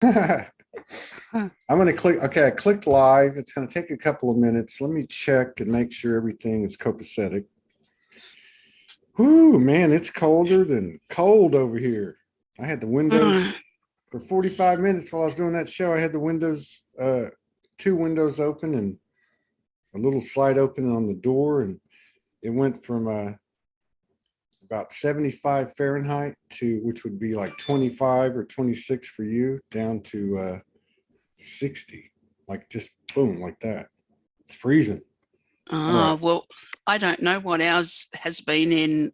Huh. I'm going to click. Okay, I clicked live. It's going to take a couple of minutes. Let me check and make sure everything is copacetic. Whoo, man, it's colder than cold over here. I had the windows for 45 minutes while I was doing that show. I had the windows, two windows open and a little slide open on the door, and it went from about 75 Fahrenheit to, which would be like 25 or 26 for you, down to 60, like just boom, like that. It's freezing. All right. Well, I don't know what ours has been in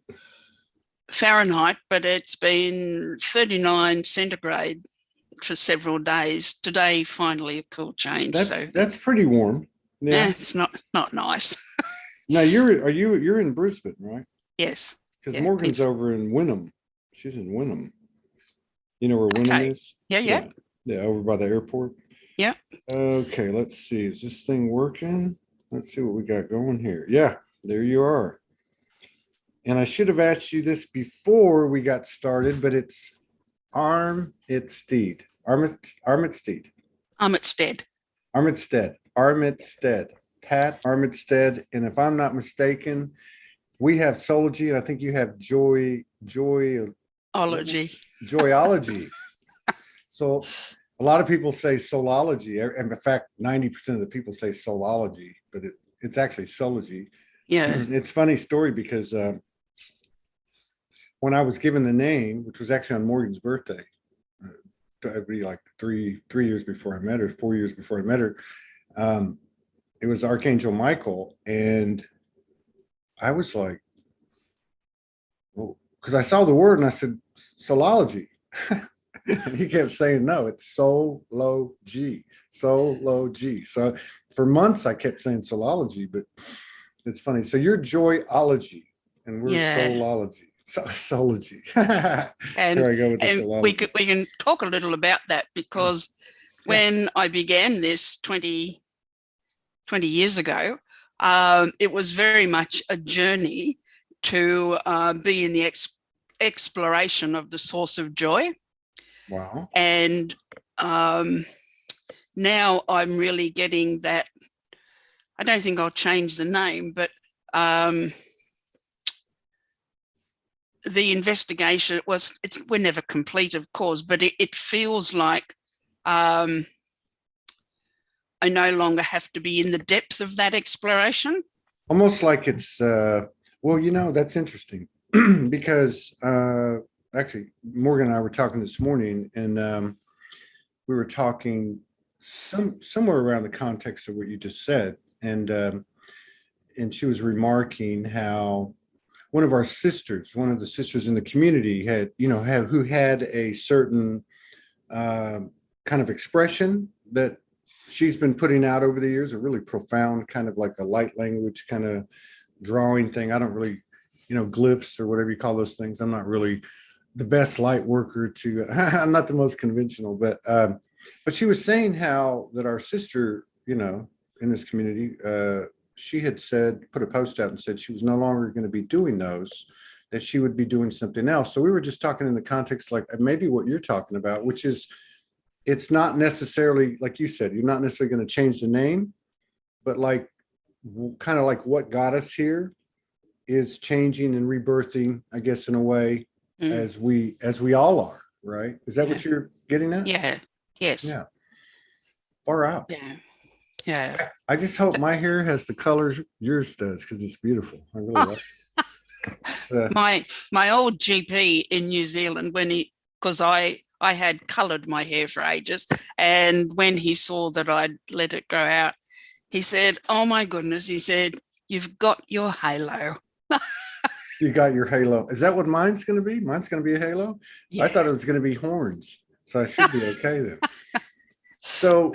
Fahrenheit, but it's been 39 centigrade for several days. Today, finally, a cool change. So That's pretty warm. Yeah. it's not nice. Now you're in Brisbane, right? Yes. Because Yeah. Morgan's over in Wynnum. She's in Wynnum. You know where Wynnum Okay. is? Yeah. Yeah. Yeah. Yeah, over by the airport. Yeah. Okay, let's see. Is this thing working? Let's see what we got going here. Yeah, there you are. And I should have asked you this before we got started, but it's Armitstead. Armitstead. Armitstead. Armitstead. Pat Armitstead. And if I'm not mistaken, we have Soulogy, and I think you have Joyology. So a lot of people say Soulology, and in fact, 90% of the people say Soulology, but it's actually Soulogy. Yeah. It's a funny story because when I was given the name, which was actually on Morgan's birthday, it'd be like three years before I met her, 4 years before I met her. It was Archangel Michael, and I was like, well, because I saw the word and I said Soulology. He kept saying, no, it's Soulogy. So for months I kept saying Soulology, but it's funny. So you're Joyology and we're Yeah. Soulology. Soulogy. And Here I go with the Soulology. we can talk a little about that because when I began this 20 years ago, it was very much a journey to be in the exploration of the source of joy. Wow. And now I'm really getting that. I don't think I'll change the name, but the investigation we're never complete, of course, but it feels like I no longer have to be in the depth of that exploration. Almost like it's well, that's interesting because actually Morgan and I were talking this morning, and we were talking somewhere around the context of what you just said, and she was remarking how one of the sisters in the community who had a certain kind of expression that she's been putting out over the years, a really profound kind of like a light language kind of drawing thing. I don't really, glyphs or whatever you call those things. I'm not really the best light worker I'm not the most conventional, but she was saying how that our sister, in this community, she had put a post out and said she was no longer going to be doing those, that she would be doing something else. So we were just talking in the context, like maybe what you're talking about, which is, it's not necessarily, like you said, you're not necessarily going to change the name, but like kind of like what got us here is changing and rebirthing, I guess, in a way, as we all are, right? Is that what you're getting at? Yeah. Yes. Yeah. Far out. Yeah. Yeah. I just hope my hair has the colors yours does, because it's beautiful. I really like it. My old GP in New Zealand, because I had coloured my hair for ages, and when he saw that I'd let it grow out, he said, "Oh my goodness," he said, "you've got your halo." You got your halo. Is that what mine's going to be? Mine's going to be a halo? Yeah. I thought it was going to be horns, so I should be okay then. So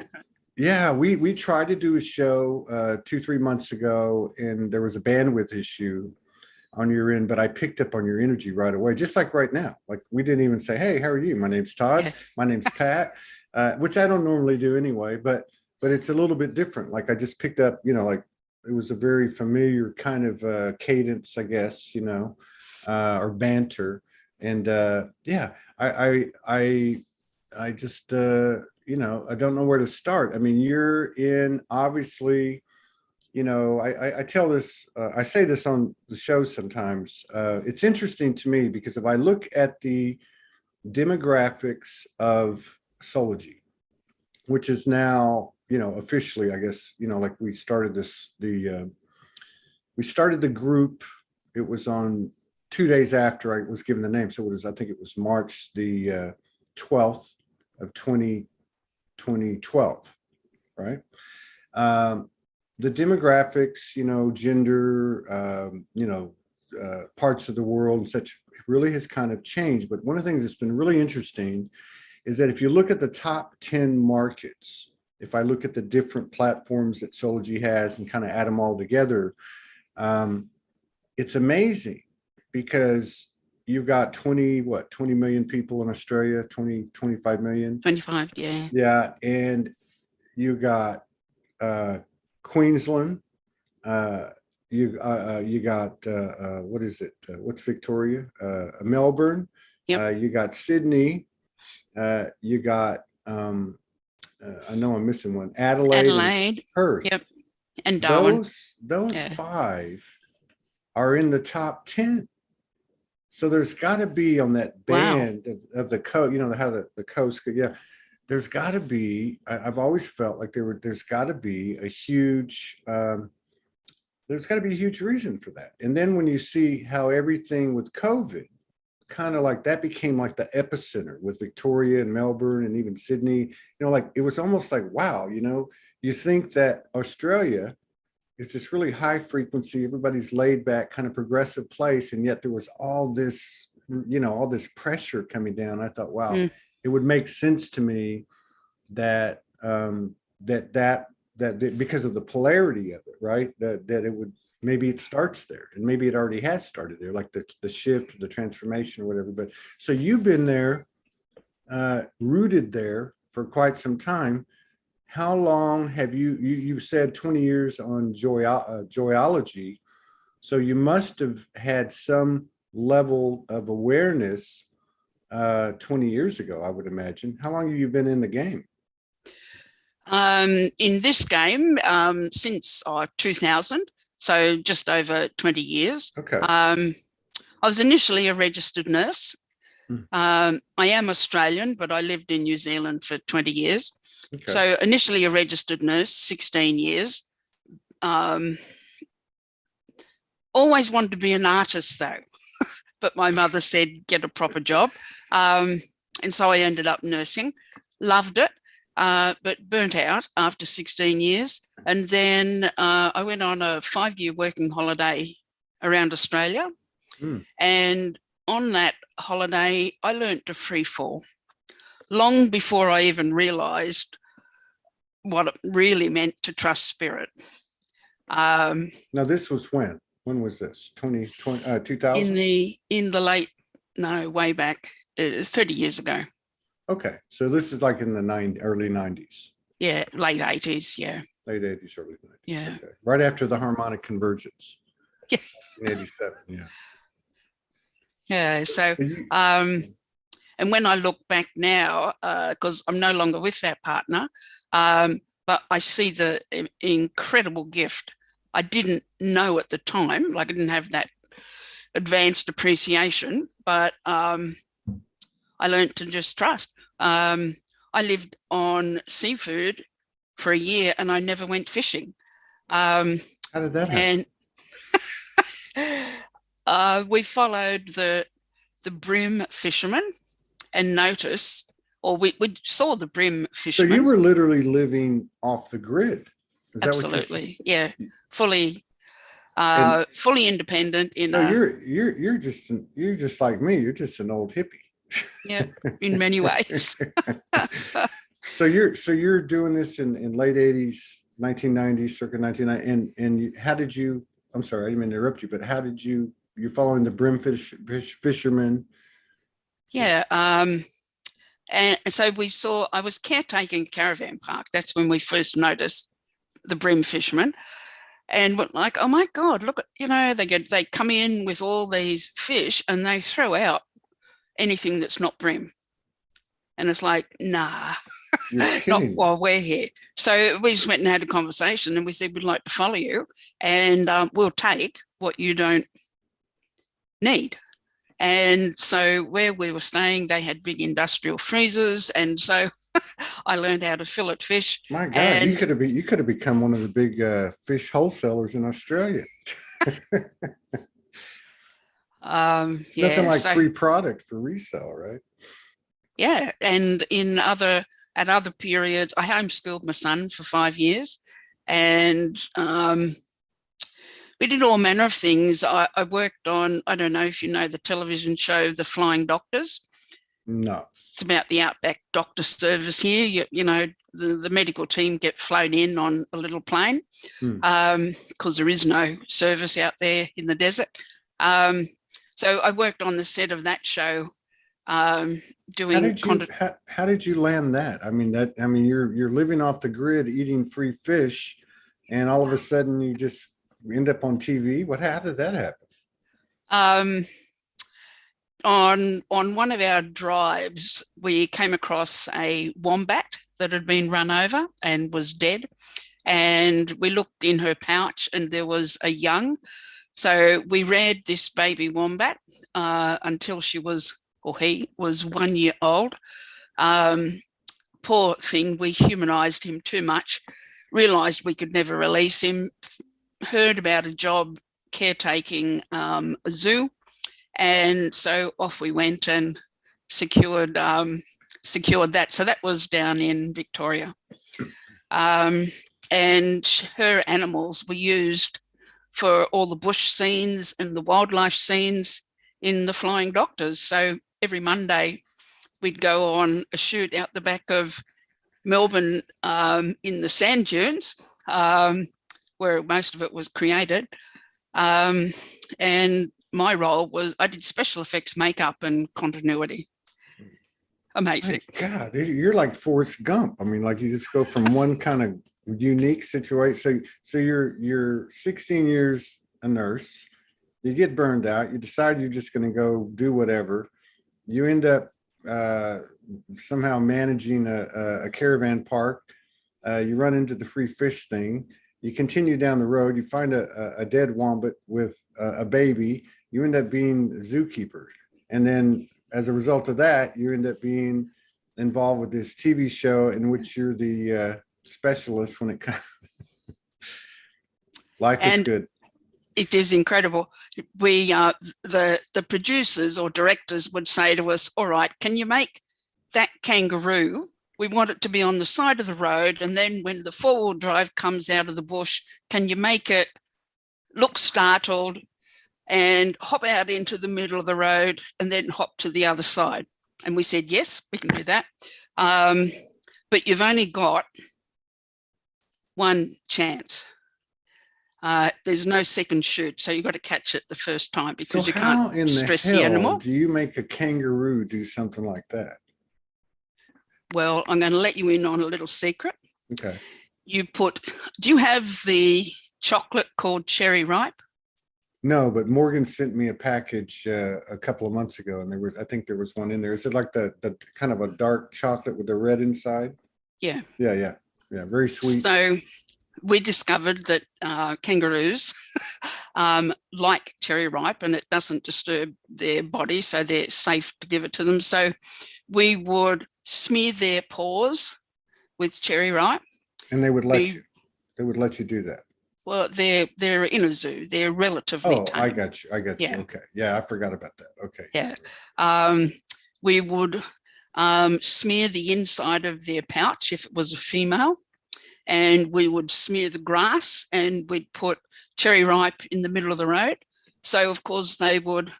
yeah, we tried to do a show 2-3 months ago, and there was a bandwidth issue on your end, but I picked up on your energy right away, just like right now. Like we didn't even say, "Hey, how are you? My name's Todd. Yeah. My name's Pat," which I don't normally do anyway, but it's a little bit different. Like I just picked up, like it was a very familiar kind of cadence, I guess, or banter. And yeah, I I just, I don't know where to start. I mean, you're in, obviously, I tell this, I say this on the show sometimes. It's interesting to me because if I look at the demographics of Soulogy, which is now, officially, I guess, like we started we started the group. It was on 2 days after I was given the name. So I think it was March the 12th of 2012, right? The demographics, gender, parts of the world and such really has kind of changed. But one of the things that's been really interesting is that if you look at the top 10 markets, if I look at the different platforms that Soulogy has and kind of add them all together, it's amazing because you've got 20 million people in Australia, 25 million. 25, yeah. Yeah. And you got Queensland, you got what is it? What's Victoria? Melbourne. Yep. You got Sydney. You got I know I'm missing one. Adelaide, Perth. Yep. And Darwin. Those five are in the top 10. So there's got to be on that band of the coast, how the coast could, yeah. There's got to be, I've always felt like there's got to be a huge, there's got to be a huge reason for that. And then when you see how everything with COVID, kind of like that became like the epicenter with Victoria and Melbourne and even Sydney, like it was almost like, wow, you think that Australia is this really high frequency, everybody's laid back, kind of progressive place. And yet there was all this, all this pressure coming down. I thought, wow, it would make sense to me that that because of the polarity of it, right? That it would, maybe it starts there, and maybe it already has started there, like the shift, the transformation or whatever. But so you've been there, rooted there for quite some time. How long have you said 20 years on Joyology. So you must have had some level of awareness 20 years ago, I would imagine. How long have you been in the game? In this game, since 2000, so just over 20 years. Okay. I was initially a registered nurse. I am Australian, but I lived in New Zealand for 20 years. Okay. So initially a registered nurse, 16 years. Always wanted to be an artist though, but my mother said, get a proper job. And so I ended up nursing, loved it, but burnt out after 16 years. And then I went on a 5-year working holiday around Australia. And on that holiday, I learned to free fall long before I even realized what it really meant to trust spirit. Now this was when was this? 2000? In the late, no, way back, 30 years ago. Okay. So this is like in the early 90s. Yeah. Late 80s. Yeah. Late 80s, early 90s. Yeah. Okay. Right after the harmonic convergence. Yeah. In 87. Yeah. Yeah. So, and when I look back now, because I'm no longer with that partner, but I see the incredible gift. I didn't know at the time, like I didn't have that advanced appreciation, but I learned to just trust. I lived on seafood for a year and I never went fishing. How did that happen? And we followed the brim fishermen and noticed, or we saw the brim fishermen. So you were literally living off the grid. Is absolutely, that yeah, fully independent. So you're just like me. You're just an old hippie. Yeah, in many ways. So you're doing this in late 80s, 1990s, circa 1990, and how did you? I'm sorry, I didn't mean to interrupt you, but how did you're following the brim fishermen? Yeah. And so I was caretaking a caravan park. That's when we first noticed the brim fishermen, and we're like, oh my God, look at, they come in with all these fish and they throw out anything that's not brim. And it's like, nah, You're not kidding. while we're here. So we just went and had a conversation and we said, we'd like to follow you and we'll take what you don't need. And so where we were staying, they had big industrial freezers. And so I learned how to fillet fish. My God, and you could have become one of the big fish wholesalers in Australia. Nothing yeah, like so free product for resale, right? yeah. And at other periods, I homeschooled my son for 5 years, and we did all manner of things. I worked on, I don't know if you know the television show, The Flying Doctors. No. It's about the outback doctor service here. You know, the medical team get flown in on a little plane because there is no service out there in the desert. So I worked on the set of that show, doing how did you land that? I mean, you're living off the grid, eating free fish, and all of a sudden you just end up on TV. How did that happen? On one of our drives, we came across a wombat that had been run over and was dead. And we looked in her pouch and there was a young. So we reared this baby wombat until she was, or he was 1 year old. Poor thing, we humanized him too much, realized we could never release him, heard about a job caretaking a zoo. And so off we went and secured that. So that was down in Victoria. And her animals were used for all the bush scenes and the wildlife scenes in The Flying Doctors. So every Monday we'd go on a shoot out the back of Melbourne in the sand dunes, where most of it was created. And my role was I did special effects, makeup and continuity. Amazing. My God, you're like Forrest Gump. I mean, like you just go from one kind of unique situation. So you're 16 years a nurse, you get burned out, you decide you're just going to go do whatever. You end up somehow managing a caravan park. You run into the free fish thing. You continue down the road, you find a dead wombat with a baby. You end up being a zookeeper. And then as a result of that, you end up being involved with this TV show in which you're the specialist when it comes. Life is good. It is incredible. We, the producers or directors would say to us, all right, can you make that kangaroo? We want it to be on the side of the road. And then when the 4-wheel drive comes out of the bush, can you make it look startled and hop out into the middle of the road and then hop to the other side? And we said, yes, we can do that. But you've only got one chance. There's no second shoot, so you've got to catch it the first time because you can't stress the animal. Do you make a kangaroo do something like that? Well, I'm going to let you in on a little secret. Okay. Do you have the chocolate called Cherry Ripe? No, but Morgan sent me a package a couple of months ago, and I think there was one in there. Is it like the kind of a dark chocolate with the red inside? Yeah. Yeah. Very sweet. So we discovered that kangaroos like Cherry Ripe, and it doesn't disturb their body, so they're safe to give it to them. So we would smear their paws with Cherry Ripe. And they would let you. They would let you do that. Well, they're in a zoo. They're relatively tame. I got you. Okay. Yeah, I forgot about that. Okay. Yeah. We would smear the inside of their pouch if it was a female, and we would smear the grass, and we'd put Cherry Ripe in the middle of the road. So, of course, they would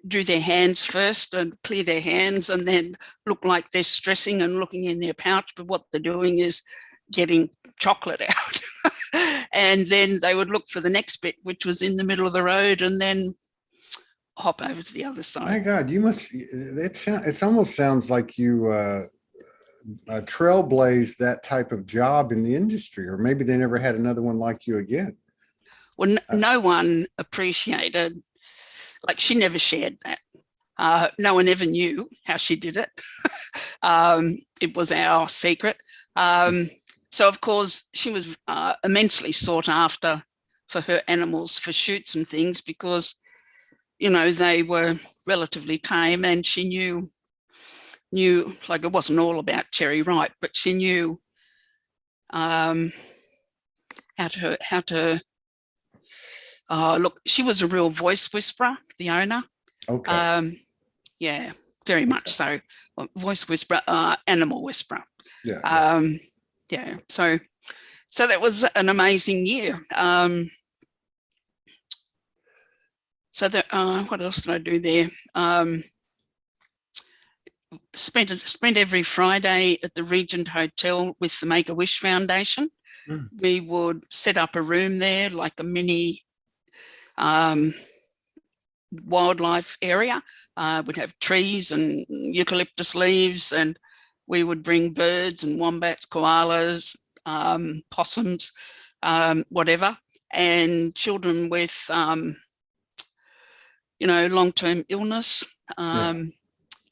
do their hands first and clear their hands and then look like they're stressing and looking in their pouch. But what they're doing is getting chocolate out. And then they would look for the next bit, which was in the middle of the road, and then hop over to the other side. My God, you must, it almost sounds like you trailblazed that type of job in the industry, or maybe they never had another one like you again. Well, no one appreciated, like she never shared that. No one ever knew how she did it. It was our secret. So, of course, she was immensely sought after for her animals for shoots and things because, you know, they were relatively tame, and she knew like it wasn't all about Cherry Ripe, but she knew how to look. She was a real voice whisperer, the owner. Okay. Yeah, very much so. Voice whisperer, animal whisperer. Yeah. Yeah. So that was an amazing year. So that what else did I do there? Spent every Friday at the Regent Hotel with the Make-A-Wish Foundation. Mm. We would set up a room there, like a mini wildlife area. We'd have trees and eucalyptus leaves, and we would bring birds and wombats, koalas, possums, whatever, and children with, you know, long-term illness,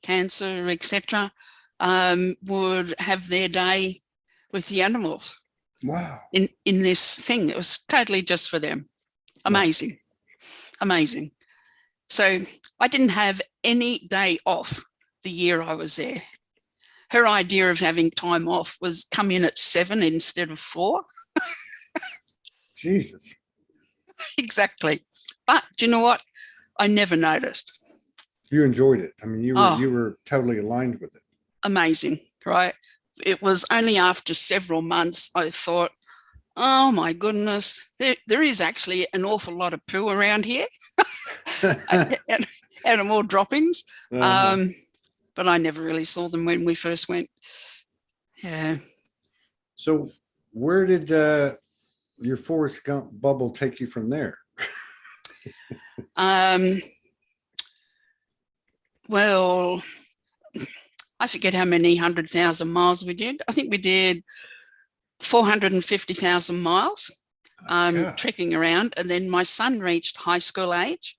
cancer, etc., would have their day with the animals. Wow. In this thing. It was totally just for them. Amazing. Wow. Amazing. So I didn't have any day off the year I was there. Her idea of having time off was come in at 7 instead of 4. Jesus. Exactly. But do you know what? I never noticed. You enjoyed it. I mean, you were totally aligned with it. Amazing, right? It was only after several months I thought, oh my goodness, there is actually an awful lot of poo around here. Animal droppings. But I never really saw them when we first went. Yeah. So where did your Forrest Gump bubble take you from there? Well, I forget how many 100,000 miles we did. I think we did 450,000 miles trekking around. And then my son reached high school age,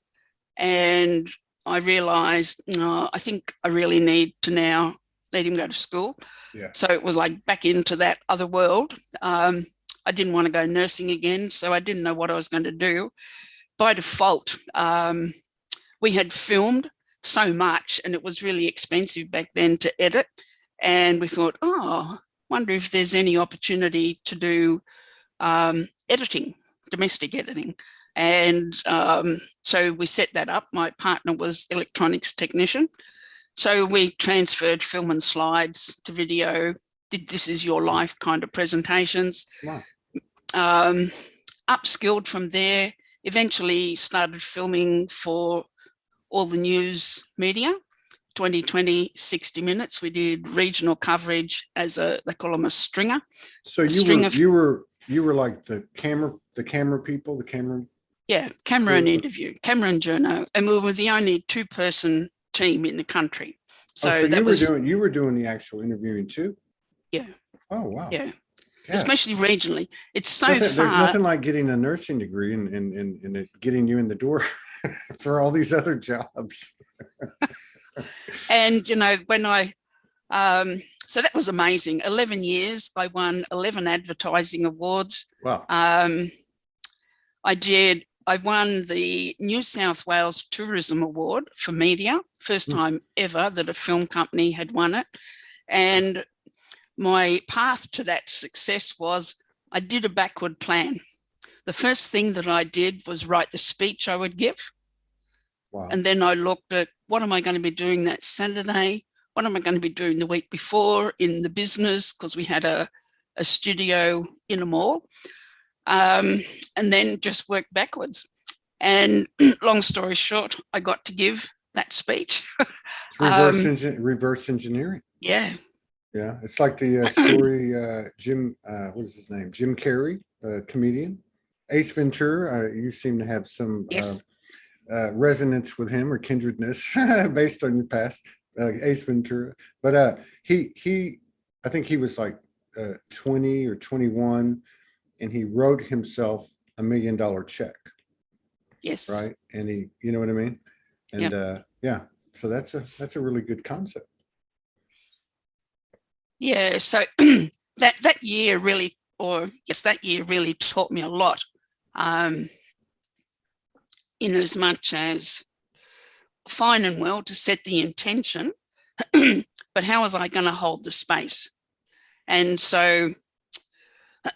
and I realized, I think I really need to now let him go to school. Yeah. So it was like back into that other world. I didn't want to go nursing again, so I didn't know what I was going to do. By default, we had filmed so much, and it was really expensive back then to edit. And we thought, wonder if there's any opportunity to do editing, domestic editing. And so we set that up. My partner was electronics technician. So we transferred film and slides to video, did This Is Your Life kind of presentations. Wow. Upskilled from there, eventually started filming for all the news media, 2020, 60 Minutes. We did regional coverage as they call them a stringer. So you were like the camera people, the camera. Yeah, camera and interview, camera and journo, and we were the only 2-person team in the country. So you were doing the actual interviewing too. Yeah. Oh wow. Yeah. Yeah. Especially regionally, it's so far. There's nothing like getting a nursing degree and it getting you in the door for all these other jobs. And you know, when so that was amazing. 11 years, I won 11 advertising awards. Wow. I won the New South Wales Tourism Award for media, first time ever that a film company had won it. And my path to that success was I did a backward plan. The first thing that I did was write the speech I would give. Wow. And then I looked at what am I going to be doing that Saturday? What am I going to be doing the week before in the business? Because we had a studio in a mall. And then just work backwards. And long story short, I got to give that speech. Reverse engineering. Yeah. Yeah. It's like the story, Jim, what is his name? Jim Carrey, comedian. Ace Ventura, you seem to have some resonance with him or kindredness based on your past. Ace Ventura. But I think he was like 20 or 21. And he wrote himself $1 million check. Yes. Right. And he, you know what I mean? And yeah. So that's a really good concept. Yeah. So that year really, or yes, that year really taught me a lot. In as much as fine and well to set the intention, but how was I going to hold the space? And so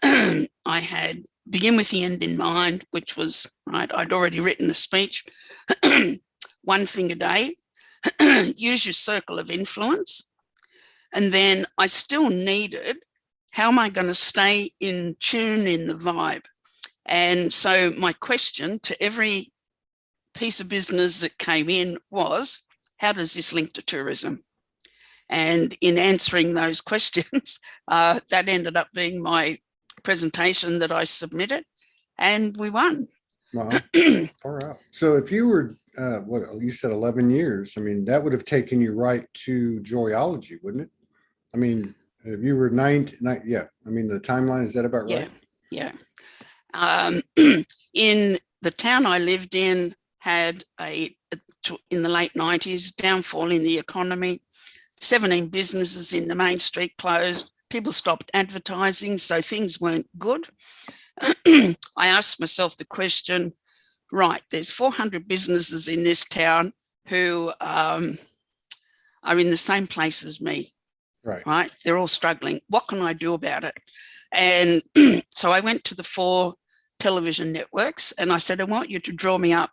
I had begin with the end in mind, which was, right, I'd already written the speech, one thing a day, use your circle of influence. And then I still needed, how am I going to stay in tune in the vibe? And so my question to every piece of business that came in was, how does this link to tourism? And in answering those questions, that ended up being my presentation that I submitted, and we won. Wow. Far out. So if you were, what you said, 11 years, I mean, that would have taken you right to Joyology, wouldn't it? I mean, if you were nine, yeah. I mean, the timeline, is that about right? Yeah. In the town I lived in had in the late 90s, downfall in the economy. 17 businesses in the main street closed. People stopped advertising, so things weren't good. I asked myself the question, right, there's 400 businesses in this town who are in the same place as me. Right? They're all struggling. What can I do about it? And so I went to the 4 television networks and I said, I want you to draw me up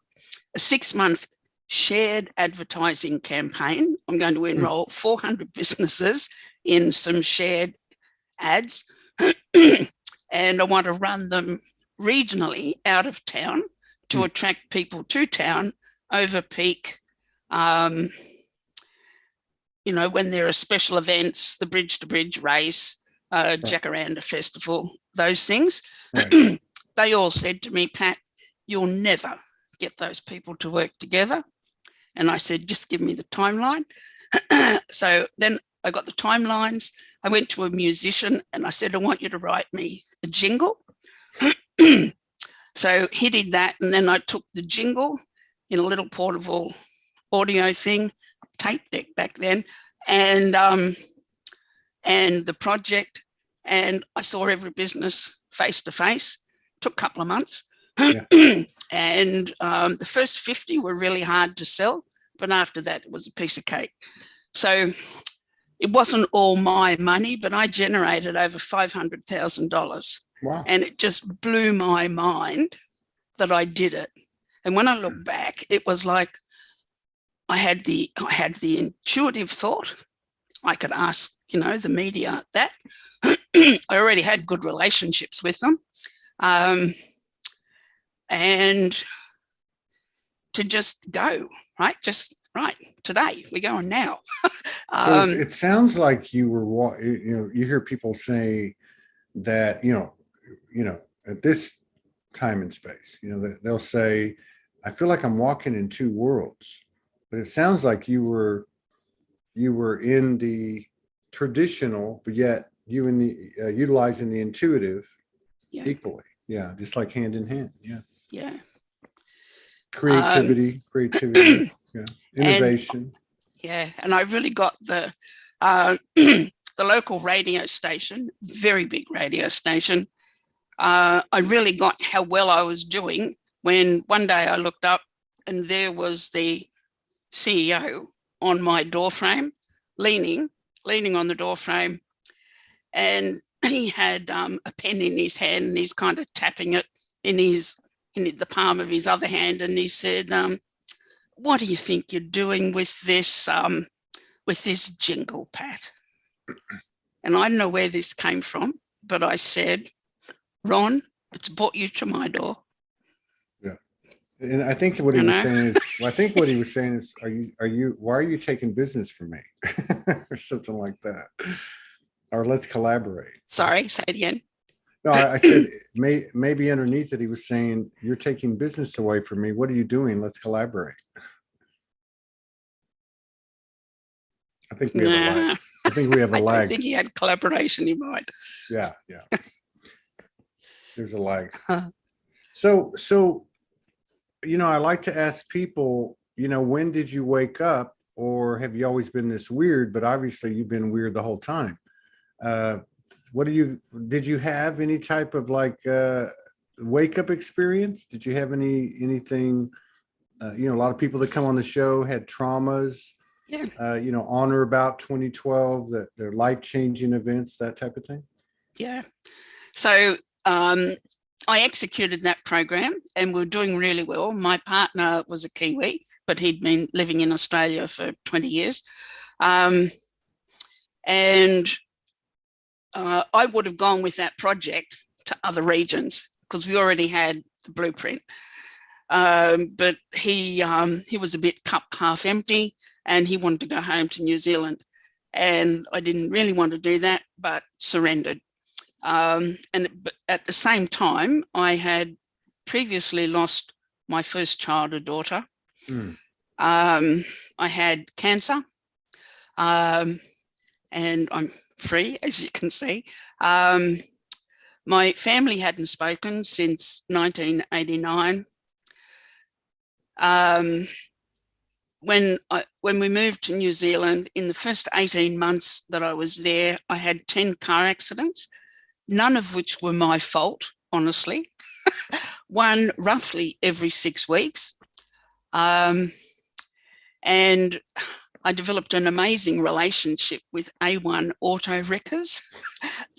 a 6-month shared advertising campaign. I'm going to enroll 400 businesses in some shared ads. And I want to run them regionally out of town to attract people to town over peak. When there are special events, the Bridge to Bridge race, Jacaranda Festival, those things. Right. They all said to me, Pat, you'll never get those people to work together. And I said, just give me the timeline. So then I got the timelines. I went to a musician and I said, I want you to write me a jingle. So he did that. And then I took the jingle in a little portable audio thing, tape deck back then, and the project. And I saw every business face to face. Took a couple of months. Yeah. And the first 50 were really hard to sell, but after that, it was a piece of cake. So it wasn't all my money, but I generated over $500,000. Wow. And it just blew my mind that I did it. And when I look back, it was like I had the intuitive thought. I could ask, the media that. I already had good relationships with them. And to just go, right? Just right. Today, we're going now. So it sounds like you were, you hear people say that, at this time and space, they'll say, I feel like I'm walking in 2 worlds, but it sounds like you were in the traditional, but yet you in the utilizing the intuitive equally. Yeah. Just like hand in hand. Yeah. Yeah. Creativity. Yeah. Innovation. And I really got the local radio station, very big radio station. I really got how well I was doing when one day I looked up and there was the CEO on my doorframe, leaning on the doorframe, and he had a pen in his hand and he's kind of tapping it in the palm of his other hand, and he said, what do you think you're doing with this jingle, Pat? And I don't know where this came from, but I said, Ron, it's brought you to my door. Yeah. And I think what he was saying is, why are you taking business from me? Or something like that. Or let's collaborate. Sorry, say it again. No, I said maybe underneath it, he was saying, you're taking business away from me. What are you doing? Let's collaborate. I think we have a lag. I think we have a lag. I think he had collaboration in mind. Yeah. There's a lag. So, I like to ask people, when did you wake up or have you always been this weird? But obviously you've been weird the whole time. Did you have any type of like wake up experience? Did you have anything? You know, a lot of people that come on the show had traumas. Yeah. You know, on or about 2012, that their life changing events, that type of thing. Yeah. So I executed that program and we're doing really well. My partner was a Kiwi, but he'd been living in Australia for 20 years. And I would have gone with that project to other regions because we already had the blueprint. But he was a bit cup half empty and he wanted to go home to New Zealand. And I didn't really want to do that, but surrendered. But at the same time, I had previously lost my first child, a daughter. I had cancer, and I'm free, as you can see. My family hadn't spoken since 1989. When we moved to New Zealand, in the first 18 months that I was there, I had 10 car accidents, none of which were my fault, honestly. One roughly every 6 weeks. And I developed an amazing relationship with A1 auto wreckers.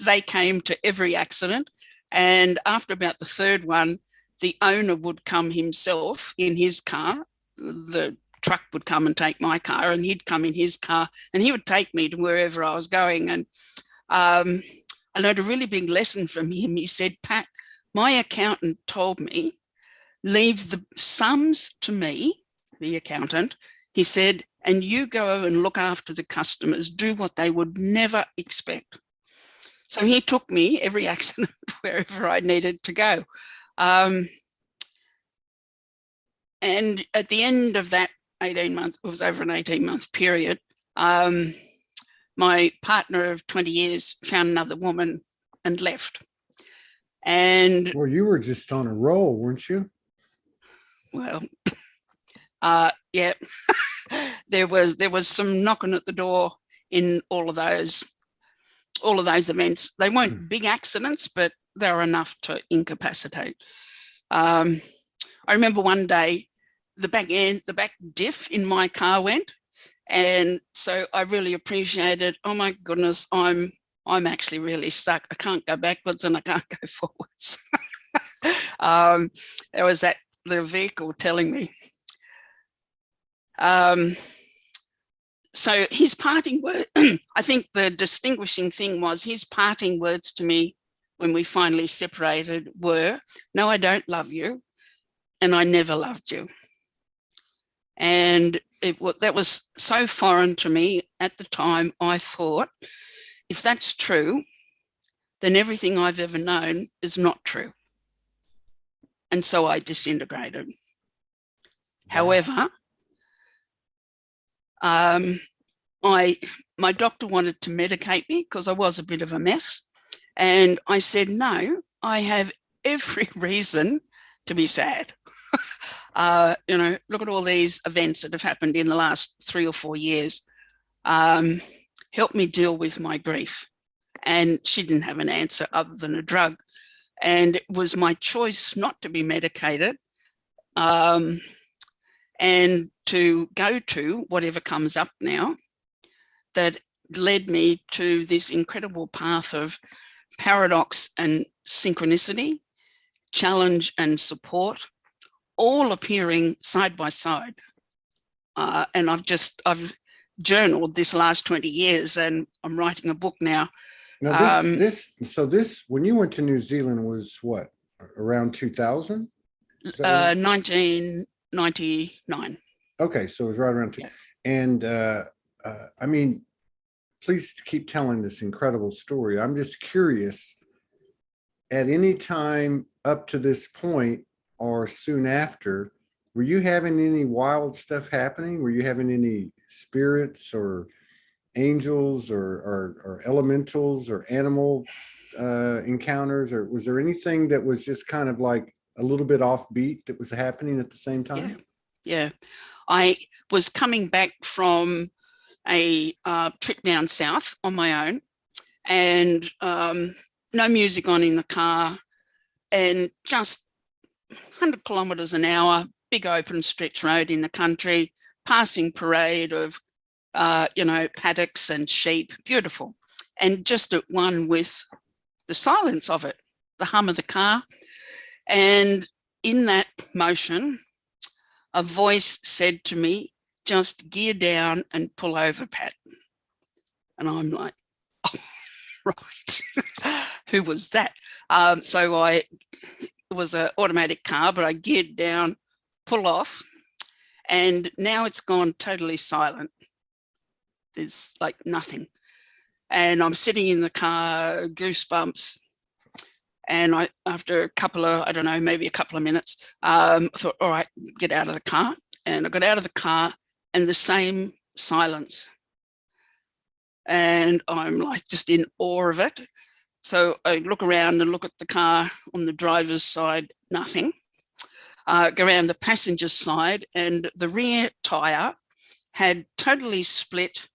They came to every accident. And after about the third one, the owner would come himself in his car. The truck would come and take my car, and he'd come in his car and he would take me to wherever I was going. And I learned a really big lesson from him. He said, Pat, my accountant told me, leave the sums to me, the accountant. He said, and you go and look after the customers, do what they would never expect. So he took me every accident wherever I needed to go. And at the end of that 18 months, it was over an 18-month period, my partner of 20 years found another woman and left. And well, you were just on a roll, weren't you? Well, yeah, there was some knocking at the door in all of those events. They weren't big accidents, but they were enough to incapacitate. I remember one day the back diff in my car went, and so I really appreciated, oh my goodness, I'm actually really stuck. I can't go backwards and I can't go forwards. There was that the vehicle telling me. So his parting word, I think the distinguishing thing was his parting words to me when we finally separated were, no, I don't love you, and I never loved you. And that was so foreign to me at the time. I thought, if that's true, then everything I've ever known is not true. And so I disintegrated. Wow. However, my doctor wanted to medicate me because I was a bit of a mess. And I said, no, I have every reason to be sad. Look at all these events that have happened in the last 3 or 4 years. Help me deal with my grief. And she didn't have an answer other than a drug. And it was my choice not to be medicated and to go to whatever comes up now that led me to this incredible path of paradox and synchronicity, challenge and support, all appearing side by side. And I've journaled this last 20 years and I'm writing a book now. Now this when you went to New Zealand was what, around 2000? 1999. Okay, so it was right around two. Yeah. And I mean, please keep telling this incredible story. I'm just curious, at any time up to this point or soon after, were you having any wild stuff happening? Were you having any spirits or angels or elementals or animal encounters, or was there anything that was just kind of like a little bit offbeat that was happening at the same time? Yeah. I was coming back from a trip down south on my own, and no music on in the car, and just 100 kilometres an hour, big open stretch road in the country, passing parade of, paddocks and sheep, beautiful. And just at one with the silence of it, the hum of the car. And in that motion, a voice said to me, just gear down and pull over, Pat. And I'm like, oh, right. Who was that? It was an automatic car, but I geared down, pull off, and now it's gone totally silent. There's like nothing. And I'm sitting in the car, goosebumps. And after a couple of, I don't know, maybe a couple of minutes, I thought, all right, get out of the car. And I got out of the car and the same silence. And I'm like just in awe of it. So I look around and look at the car on the driver's side, nothing. Go around the passenger side, and the rear tyre had totally split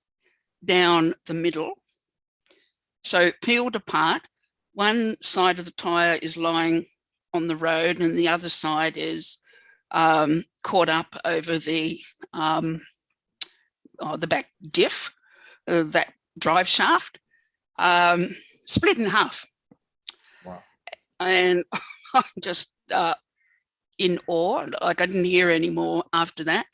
down the middle. So peeled apart. One side of the tyre is lying on the road and the other side is caught up over the back diff, that drive shaft, split in half. Wow. And I'm just in awe. Like I didn't hear any more after that.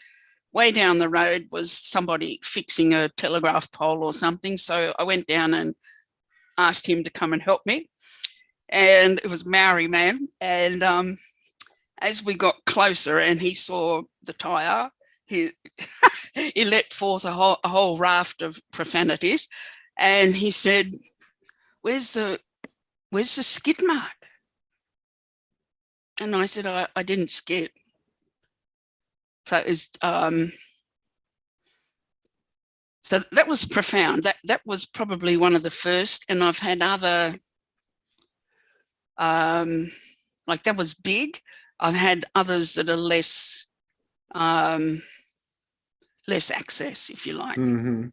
Way down the road was somebody fixing a telegraph pole or something. So I went down and asked him to come and help me. And it was a Maori man. And as we got closer and he saw the tyre, he he let forth a whole raft of profanities. And he said, where's the skid mark? And I said, I didn't skid. So it was, so that was profound. That was probably one of the first, and I've had other, like that was big. I've had others that are less access, if you like,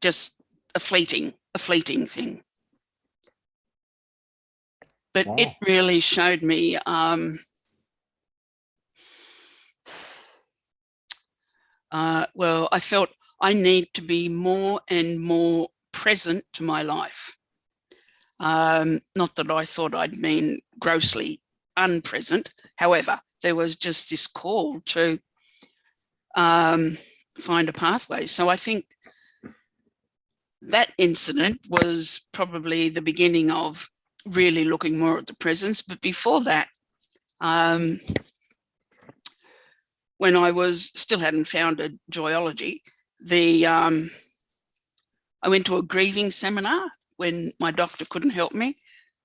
just a fleeting thing. But Wow. it really showed me well, I felt I need to be more and more present to my life. Not that I thought I'd been grossly unpresent. However, there was just this call to find a pathway. So I think that incident was probably the beginning of really looking more at the presence. But before that, when I still hadn't founded Joyology, I went to a grieving seminar when my doctor couldn't help me.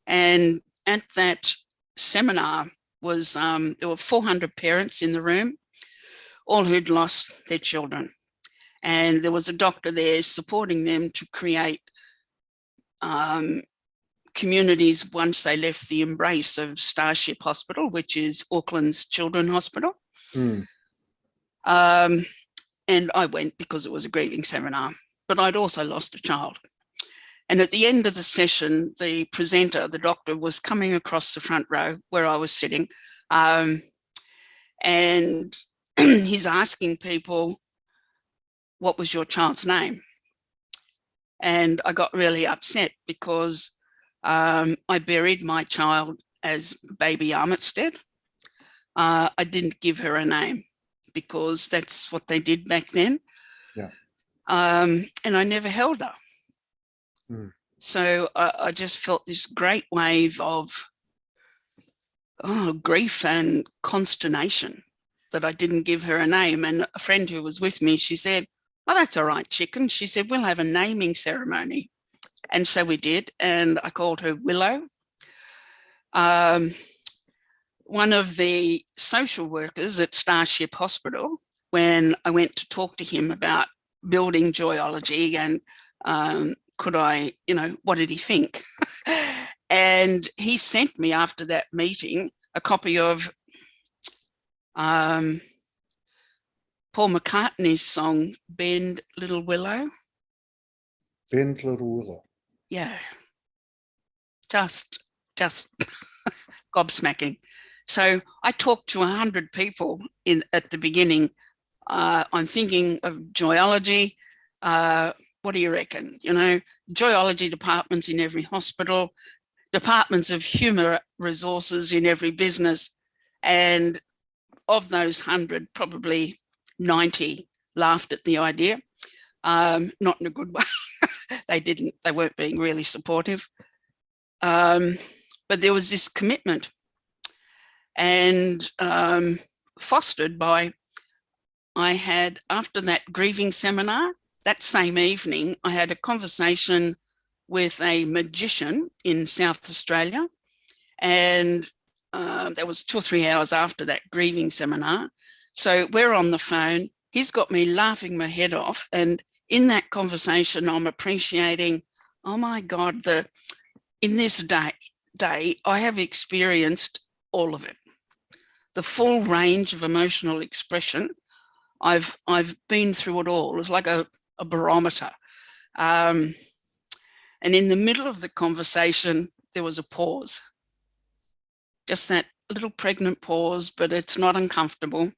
And at that seminar was, there were 400 parents in the room, all who'd lost their children. And there was a doctor there supporting them to create communities once they left the embrace of Starship Hospital, which is Auckland's Children's Hospital. And I went because it was a grieving seminar, but I'd also lost a child. And at the end of the session, the presenter, the doctor, was coming across the front row where I was sitting, and he's asking people, what was your child's name? And I got really upset because I buried my child as baby Armitstead. I didn't give her a name because that's what they did back then. Yeah. And I never held her. So I just felt this great wave of grief and consternation that I didn't give her a name. And a friend who was with me, she said, oh, that's all right, chicken. She said, we'll have a naming ceremony. And so we did. And I called her Willow. One of the social workers at Starship Hospital, when I went to talk to him about building Joyology and could I, what did he think? And he sent me after that meeting a copy of Paul McCartney's song, Bend Little Willow. Bend Little Willow. Yeah. Just gobsmacking. So I talked to 100 people at the beginning. I'm thinking of Joyology. What do you reckon? You know, Joyology departments in every hospital, departments of human resources in every business. And of those 100, probably 90 laughed at the idea. Not in a good way. They weren't being really supportive. But there was this commitment, and fostered by, I had, after that grieving seminar, that same evening, I had a conversation with a magician in South Australia, and that was 2 or 3 hours after that grieving seminar. So we're on the phone. He's got me laughing my head off, and in that conversation, I'm appreciating, oh my God, in this day, I have experienced all of it, the full range of emotional expression. I've been through it all. It's like a barometer. And in the middle of the conversation, there was a pause. Just that little pregnant pause, but it's not uncomfortable.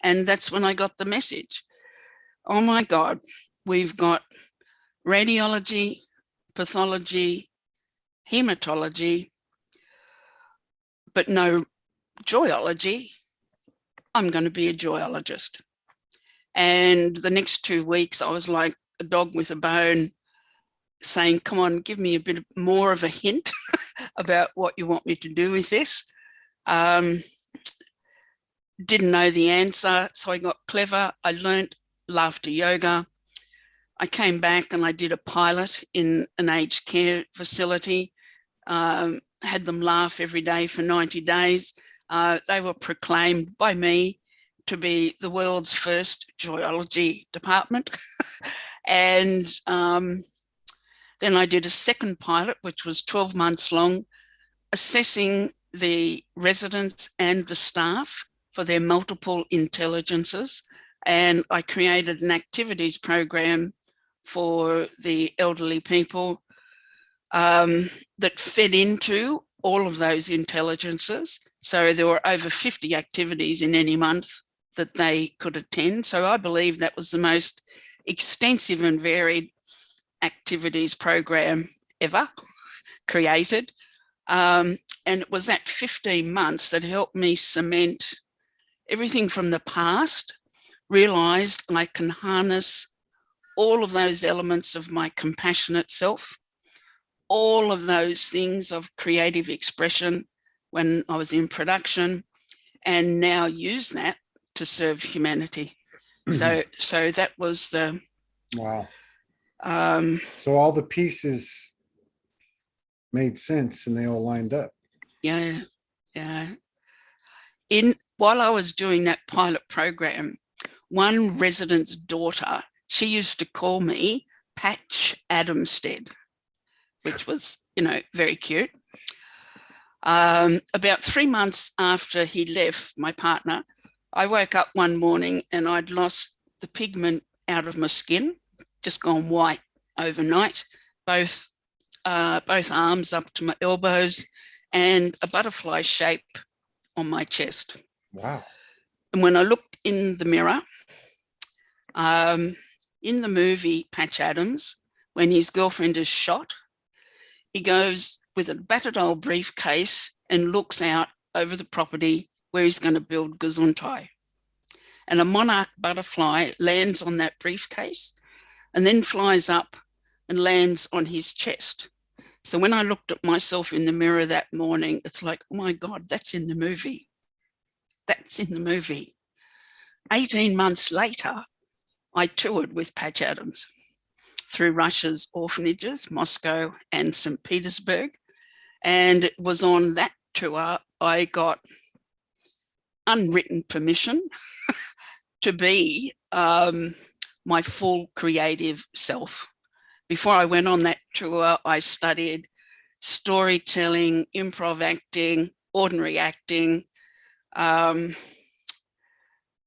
And that's when I got the message. Oh my God, we've got radiology, pathology, hematology, but no joyology. I'm going to be a joyologist. And the next 2 weeks, I was like a dog with a bone, saying, come on, give me a bit more of a hint about what you want me to do with this. Didn't know the answer, so I got clever. I learnt laughter yoga. I came back and I did a pilot in an aged care facility, had them laugh every day for 90 days. They were proclaimed by me to be the world's first Joyology department. And then I did a second pilot, which was 12 months long, assessing the residents and the staff for their multiple intelligences. And I created an activities program for the elderly people that fed into all of those intelligences. So there were over 50 activities in any month that they could attend. So I believe that was the most extensive and varied activities program ever created. And it was that 15 months that helped me cement everything from the past, realized I can harness all of those elements of my compassionate self, all of those things of creative expression when I was in production, and now use that to serve humanity. So that was the... Wow. So all the pieces made sense and they all lined up. Yeah. While I was doing that pilot program, one resident's daughter, she used to call me Patch Armitstead, which was, very cute. About 3 months after he left, my partner, I woke up one morning and I'd lost the pigment out of my skin, just gone white overnight, both arms up to my elbows, and a butterfly shape on my chest. Wow. And when I looked in the mirror, in the movie Patch Adams, when his girlfriend is shot, he goes with a battered old briefcase and looks out over the property where he's going to build Gesundheit. And a monarch butterfly lands on that briefcase and then flies up and lands on his chest. So when I looked at myself in the mirror that morning, it's like, oh my God, that's in the movie. That's in the movie. 18 months later, I toured with Patch Adams through Russia's orphanages, Moscow and St. Petersburg. And it was on that tour I got unwritten permission to be my full creative self. Before I went on that tour, I studied storytelling, improv acting, ordinary acting,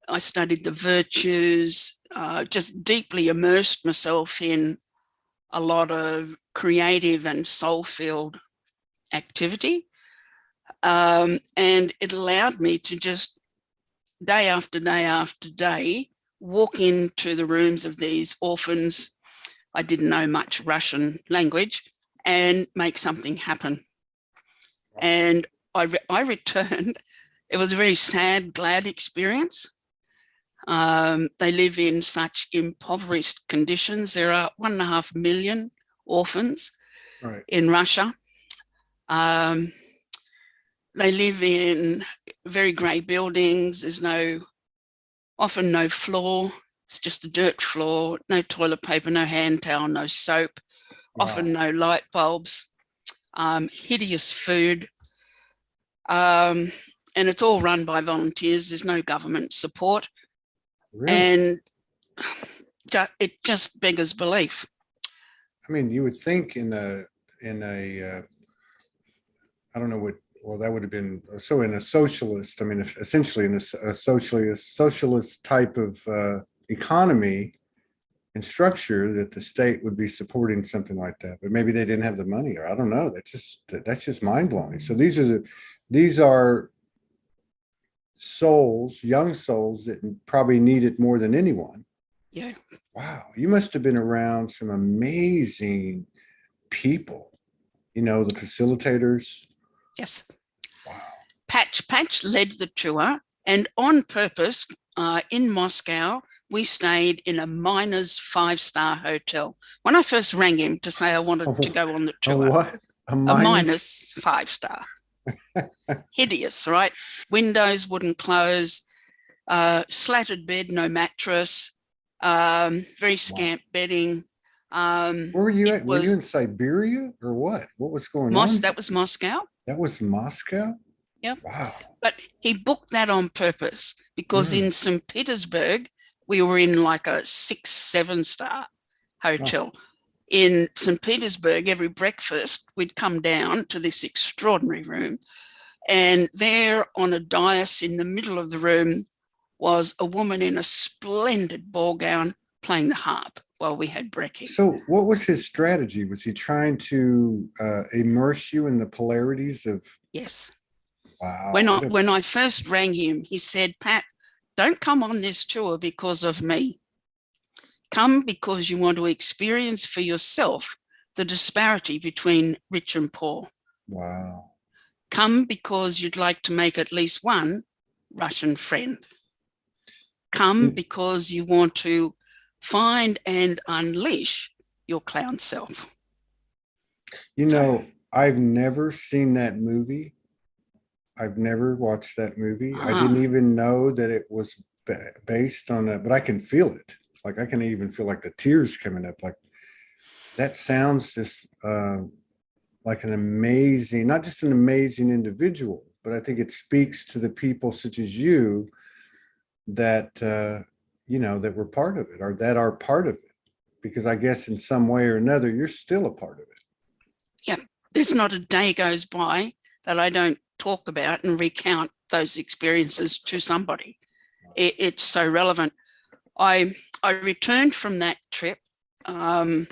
I studied the virtues, just deeply immersed myself in a lot of creative and soul-filled activity. And it allowed me to just day after day after day walk into the rooms of these orphans. I didn't know much Russian language, and make something happen. And I returned. It was a very sad, glad experience. They live in such impoverished conditions. There are 1.5 million orphans in Russia. They live in very grey buildings. There's often no floor. It's just a dirt floor, no toilet paper, no hand towel, no soap, often no light bulbs, hideous food. And it's all run by volunteers. There's no government support. Really? And it just beggars belief. I mean, you would think in a I don't know what, well, that would have been, so in a socialist, I mean, essentially in a socialist type of economy and structure, that the state would be supporting something like that, but maybe they didn't have the money, or I don't know. That's just mind blowing. So these are souls, young souls that probably need it more than anyone. Yeah. Wow. You must have been around some amazing people, the facilitators. Yes. Wow. Patch led the tour, and on purpose, in Moscow, we stayed in a minus 5-star hotel. When I first rang him to say I wanted to go on the tour, A what? a minus 5-star. Hideous, right? Windows wouldn't close, slatted bed, no mattress, very scant bedding. Where were you at? Were you in Siberia or what? What was going on? That was Moscow. That was Moscow? Yep. Wow. But he booked that on purpose because in St. Petersburg, we were in like a 6-7-star hotel. Oh. In St. Petersburg, every breakfast, we'd come down to this extraordinary room, and there on a dais in the middle of the room was a woman in a splendid ball gown playing the harp while we had brekkie. So what was his strategy? Was he trying to immerse you in the polarities of... Yes. Wow. When I first rang him, he said, Pat, don't come on this tour because of me. Come because you want to experience for yourself the disparity between rich and poor. Wow. Come because you'd like to make at least one Russian friend. Come because you want to find and unleash your clown self. I've never seen that movie. I've never watched that movie. I didn't even know that it was based on that, but I can feel it. Like I can even feel like the tears coming up. Like that sounds just like an amazing, not just an amazing individual, but I think it speaks to the people such as you that, that were part of it, or that are part of it. Because I guess in some way or another, you're still a part of it. Yeah. There's not a day goes by that I don't talk about and recount those experiences to somebody. It's so relevant. I returned from that trip, like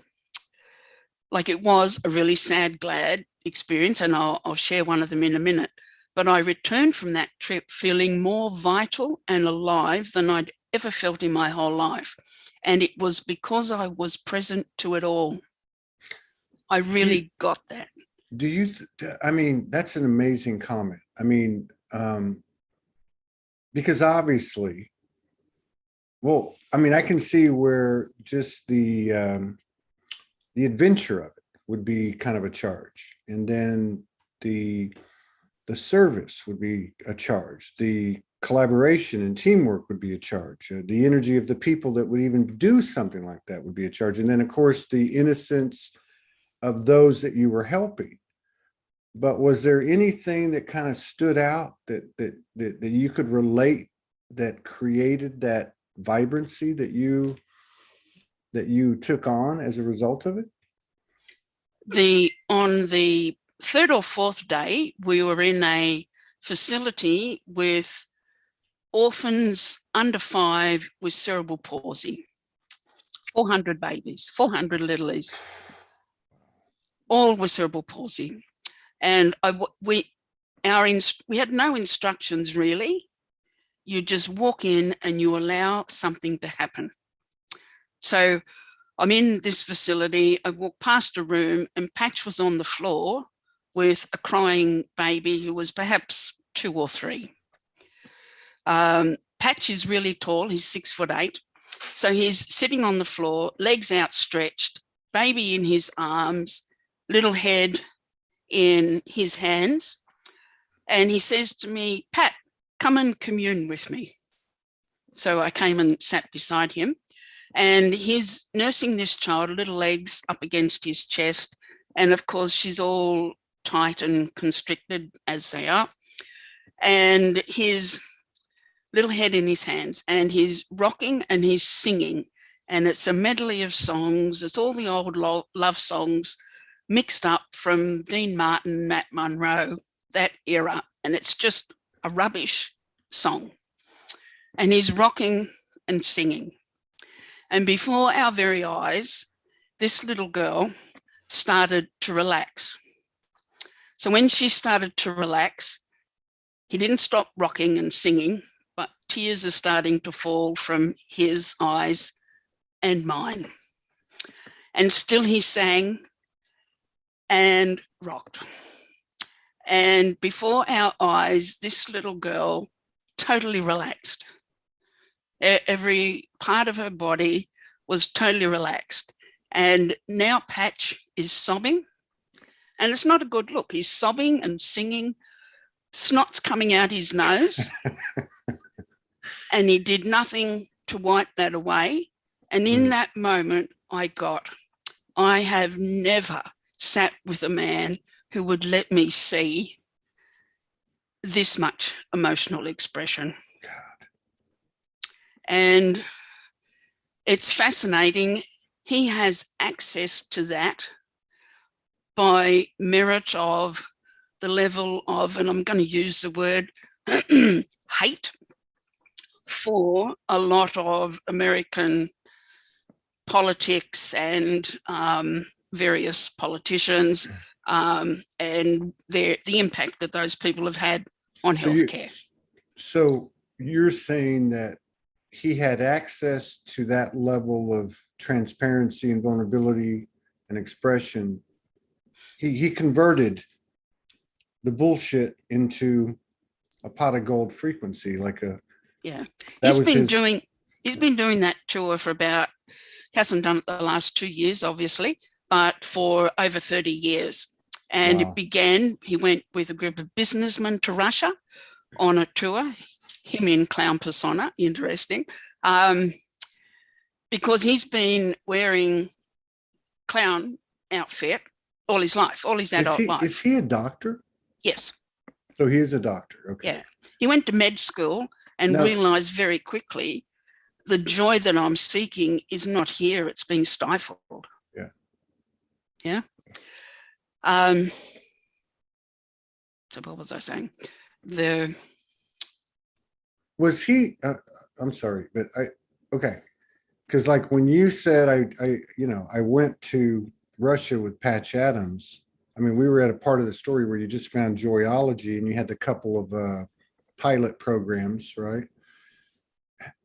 it was a really sad, glad experience, and I'll share one of them in a minute. But I returned from that trip feeling more vital and alive than I'd ever felt in my whole life. And it was because I was present to it all. I really got that. Do you, I mean, that's an amazing comment. I mean, because obviously, well, I mean, I can see where just the adventure of it would be kind of a charge. And then the service would be a charge. The collaboration and teamwork would be a charge. The energy of the people that would even do something like that would be a charge. And then, of course, the innocence of those that you were helping. But was there anything that kind of stood out that you could relate, that created that vibrancy that you took on as a result of it? On the 3rd or 4th day, we were in a facility with orphans under 5 with cerebral palsy. 400 babies, 400 littlies, all with cerebral palsy. And we had no instructions really. You just walk in and you allow something to happen. So I'm in this facility, I walked past a room and Patch was on the floor with a crying baby who was perhaps 2 or 3. Patch is really tall, he's 6'8". So he's sitting on the floor, legs outstretched, baby in his arms, little head in his hands. And he says to me, Pat, come and commune with me. So I came and sat beside him, and he's nursing this child, little legs up against his chest. And of course, she's all tight and constricted as they are. And his little head in his hands, and he's rocking and he's singing. And it's a medley of songs. It's all the old love songs mixed up from Dean Martin, Matt Monro, that era. And it's just a rubbish song. And he's rocking and singing. And before our very eyes, this little girl started to relax. So when she started to relax, he didn't stop rocking and singing, but tears are starting to fall from his eyes and mine. And still he sang and rocked. And before our eyes, this little girl totally relaxed. Every part of her body was totally relaxed. And now Patch is sobbing, and it's not a good look. He's sobbing and singing, snot's coming out his nose, and he did nothing to wipe that away. And in that moment, I have never sat with a man who would let me see this much emotional expression. God. And it's fascinating. He has access to that by merit of the level of, and I'm going to use the word hate for a lot of American politics and various politicians, and the impact that those people have had on healthcare. So you're saying that he had access to that level of transparency and vulnerability and expression. He converted the bullshit into a pot of gold frequency, like a He's been doing that tour for about, hasn't done it the last 2 years, obviously, but for over 30 years. And Wow. it began, he went with a group of businessmen to Russia on a tour, him in clown persona, interesting, because he's been wearing clown outfit all his life, all his adult life. Is he a doctor? Yes. So he is a doctor. Okay. Yeah. He went to med school and realized very quickly the joy that I'm seeking is not here. It's being stifled. Yeah. Yeah. So what was I saying? Was he, I'm sorry, but okay. Because like when you said, I went to Russia with Patch Adams. I mean, we were at a part of the story where you just found Joyology and you had a couple of pilot programs, right?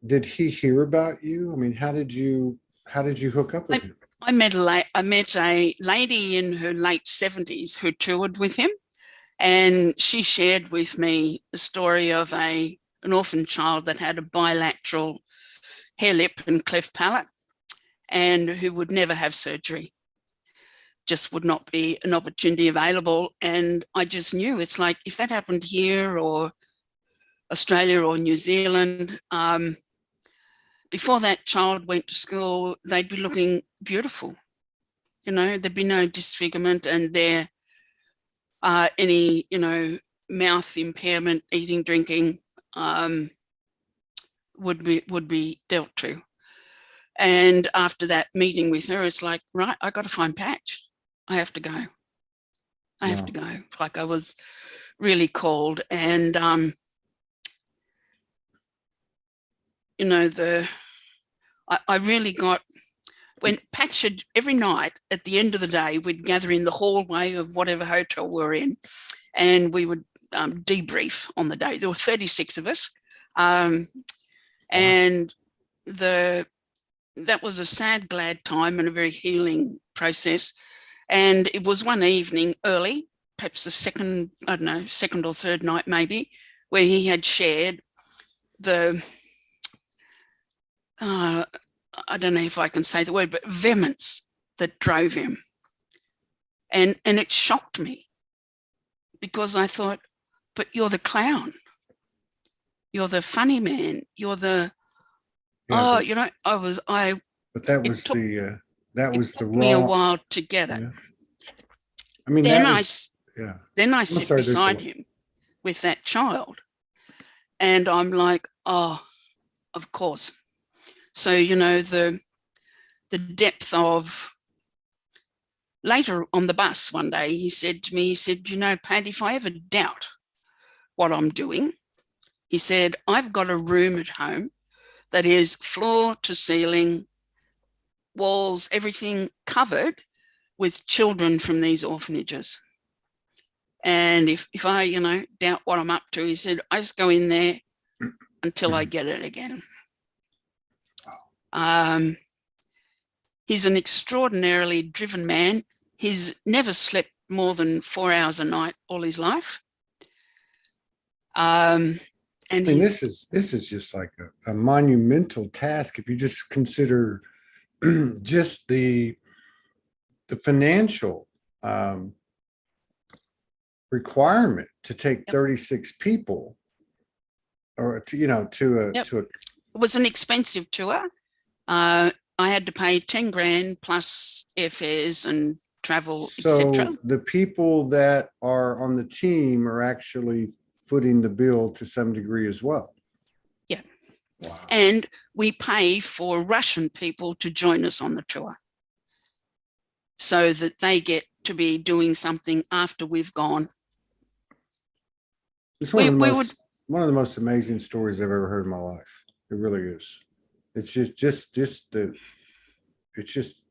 Did he hear about you? I mean, how did you hook up with him? I met a lady in her late 70s who toured with him, and she shared with me the story of an orphan child that had a bilateral hair lip and cleft palate and who would never have surgery. Just would not be an opportunity available. And I just knew, it's like, if that happened here or Australia or New Zealand, before that child went to school, they'd be looking beautiful. You know, there'd be no disfigurement, and there any, mouth impairment, eating, drinking would be dealt to. And after that meeting with her, it's like, right, I got to find Patch. I have to go. I have to go. Like, I was really called. And you know, I really got, when Patch had, every night at the end of the day, we'd gather in the hallway of whatever hotel we're in, and we would debrief on the day. There were 36 of us. And that was a sad, glad time and a very healing process. And it was one evening early, perhaps the second, I don't know, second or third night maybe, where he had shared the, I don't know if I can say the word, but vehemence that drove him. And it shocked me, because I thought, but you're the clown. You're the funny man. You're the, but that was the took me a while to get it. Yeah. I mean, then I sit beside him with that child, and I'm like, oh, of course. So, you know, the depth of, later on the bus one day, he said to me, he said, you know, Pat, if I ever doubt what I'm doing, he said, I've got a room at home that is floor to ceiling, walls, everything covered with children from these orphanages. And if I, you know, doubt what I'm up to, he said, I just go in there until I get it again. He's an extraordinarily driven man. He's never slept more than 4 hours a night all his life. And this is just like a monumental task if you just consider just the financial requirement to take 36 people, or to, you know, to a it was an expensive tour. I had to pay 10 grand plus airfares and travel, etc. So the people that are on the team are actually footing the bill to some degree as well. Yeah. Wow. And we pay for Russian people to join us on the tour, so that they get to be doing something after we've gone. It's one of the most amazing stories I've ever heard in my life. It really is. It's it's just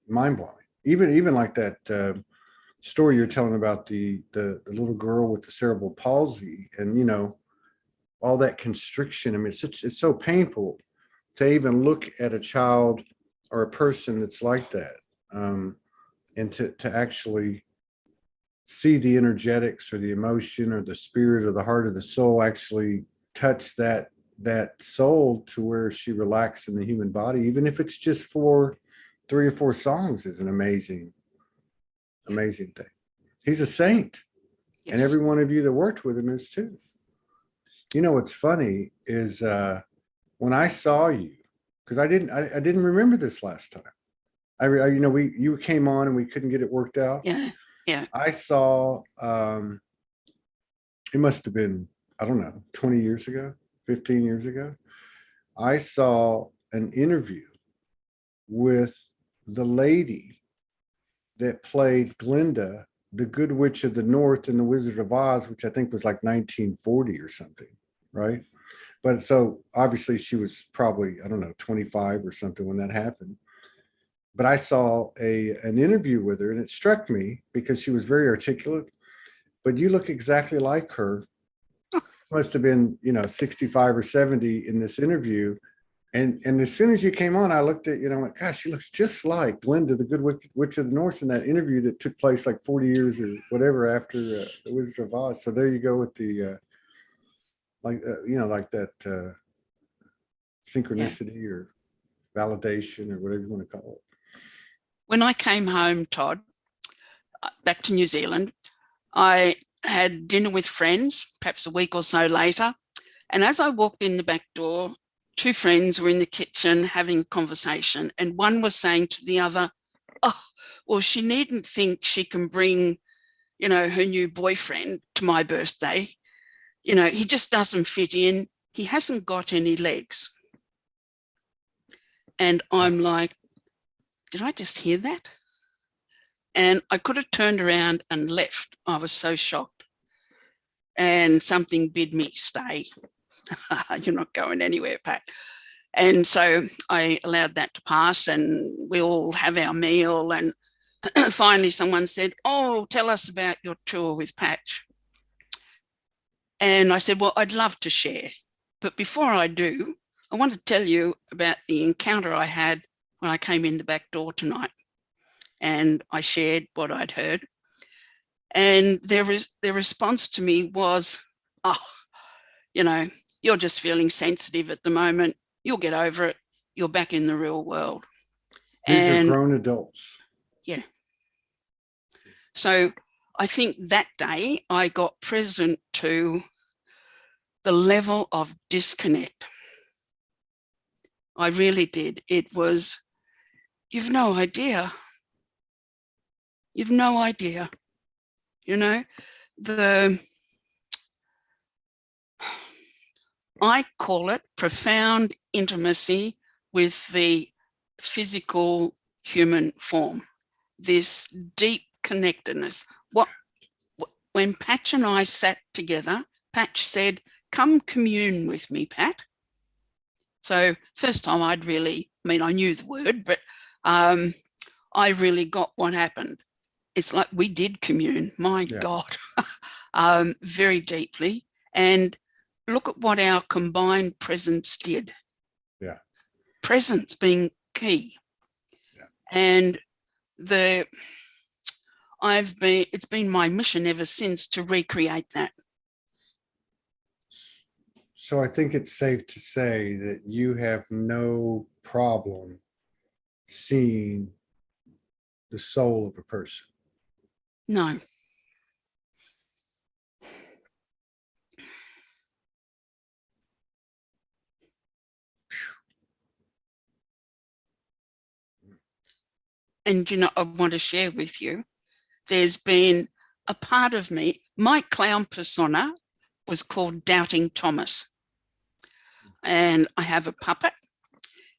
mind blowing. Even like that story you're telling about the little girl with the cerebral palsy, and, you know, all that constriction. I mean, it's so painful to even look at a child or a person that's like that, and to actually see the energetics or the emotion or the spirit or the heart or the soul actually touch that soul to where she relaxes in the human body, even if it's just for 3 or 4 songs, is an amazing thing. He's a saint. Yes. And every one of you that worked with him is too. You know, what's funny is when I saw you, because I didn't remember this last time. You know, you came on and we couldn't get it worked out. Yeah. I saw, it must have been, I don't know, 20 years ago, 15 years ago. I saw an interview with the lady that played Glinda, the Good Witch of the North in The Wizard of Oz, which I think was like 1940 or something, right? But so obviously she was probably, I don't know, 25 or something when that happened. But I saw an interview with her, and it struck me because she was very articulate, but you look exactly like her. Must have been, you know, 65 or 70 in this interview. And as soon as you came on, I looked at, you know, like, gosh, she looks just like Glinda, the Good Witch of the North, in that interview that took place like 40 years or whatever after The Wizard of Oz. So there you go with the, you know, like that synchronicity or validation or whatever you want to call it. When I came home, Todd, back to New Zealand, I had dinner with friends, perhaps a week or so later. And as I walked in the back door, 2 friends were in the kitchen having a conversation, and one was saying to the other, oh, well, she needn't think she can bring, you know, her new boyfriend to my birthday. You know, he just doesn't fit in. He hasn't got any legs. And I'm like, did I just hear that? And I could have turned around and left. I was so shocked. And something bid me stay. You're not going anywhere, Pat. And so I allowed that to pass, and we all have our meal. And finally someone said, "Oh, tell us about your tour with Patch." And I said, "Well, I'd love to share. But before I do, I want to tell you about the encounter I had when I came in the back door tonight." And I shared what I'd heard. And their response to me was, "Oh, you know, you're just feeling sensitive at the moment. You'll get over it. You're back in the real world." These are And grown adults. yeah. So I think that day I got present to the level of disconnect. I really did. It was, you've no idea. You've no idea. You know, I call it profound intimacy with the physical human form, this deep connectedness. When Patch and I sat together, Patch said, "Come commune with me, Pat." So first time I knew the word, but I really got what happened. It's like we did commune, my God, very deeply. And look at what our combined presence did. Yeah. Presence being key. Yeah. And it's been my mission ever since to recreate that. So I think it's safe to say that you have no problem seeing the soul of a person. No. And, I want to share with you, there's been a part of me, my clown persona was called Doubting Thomas. And I have a puppet,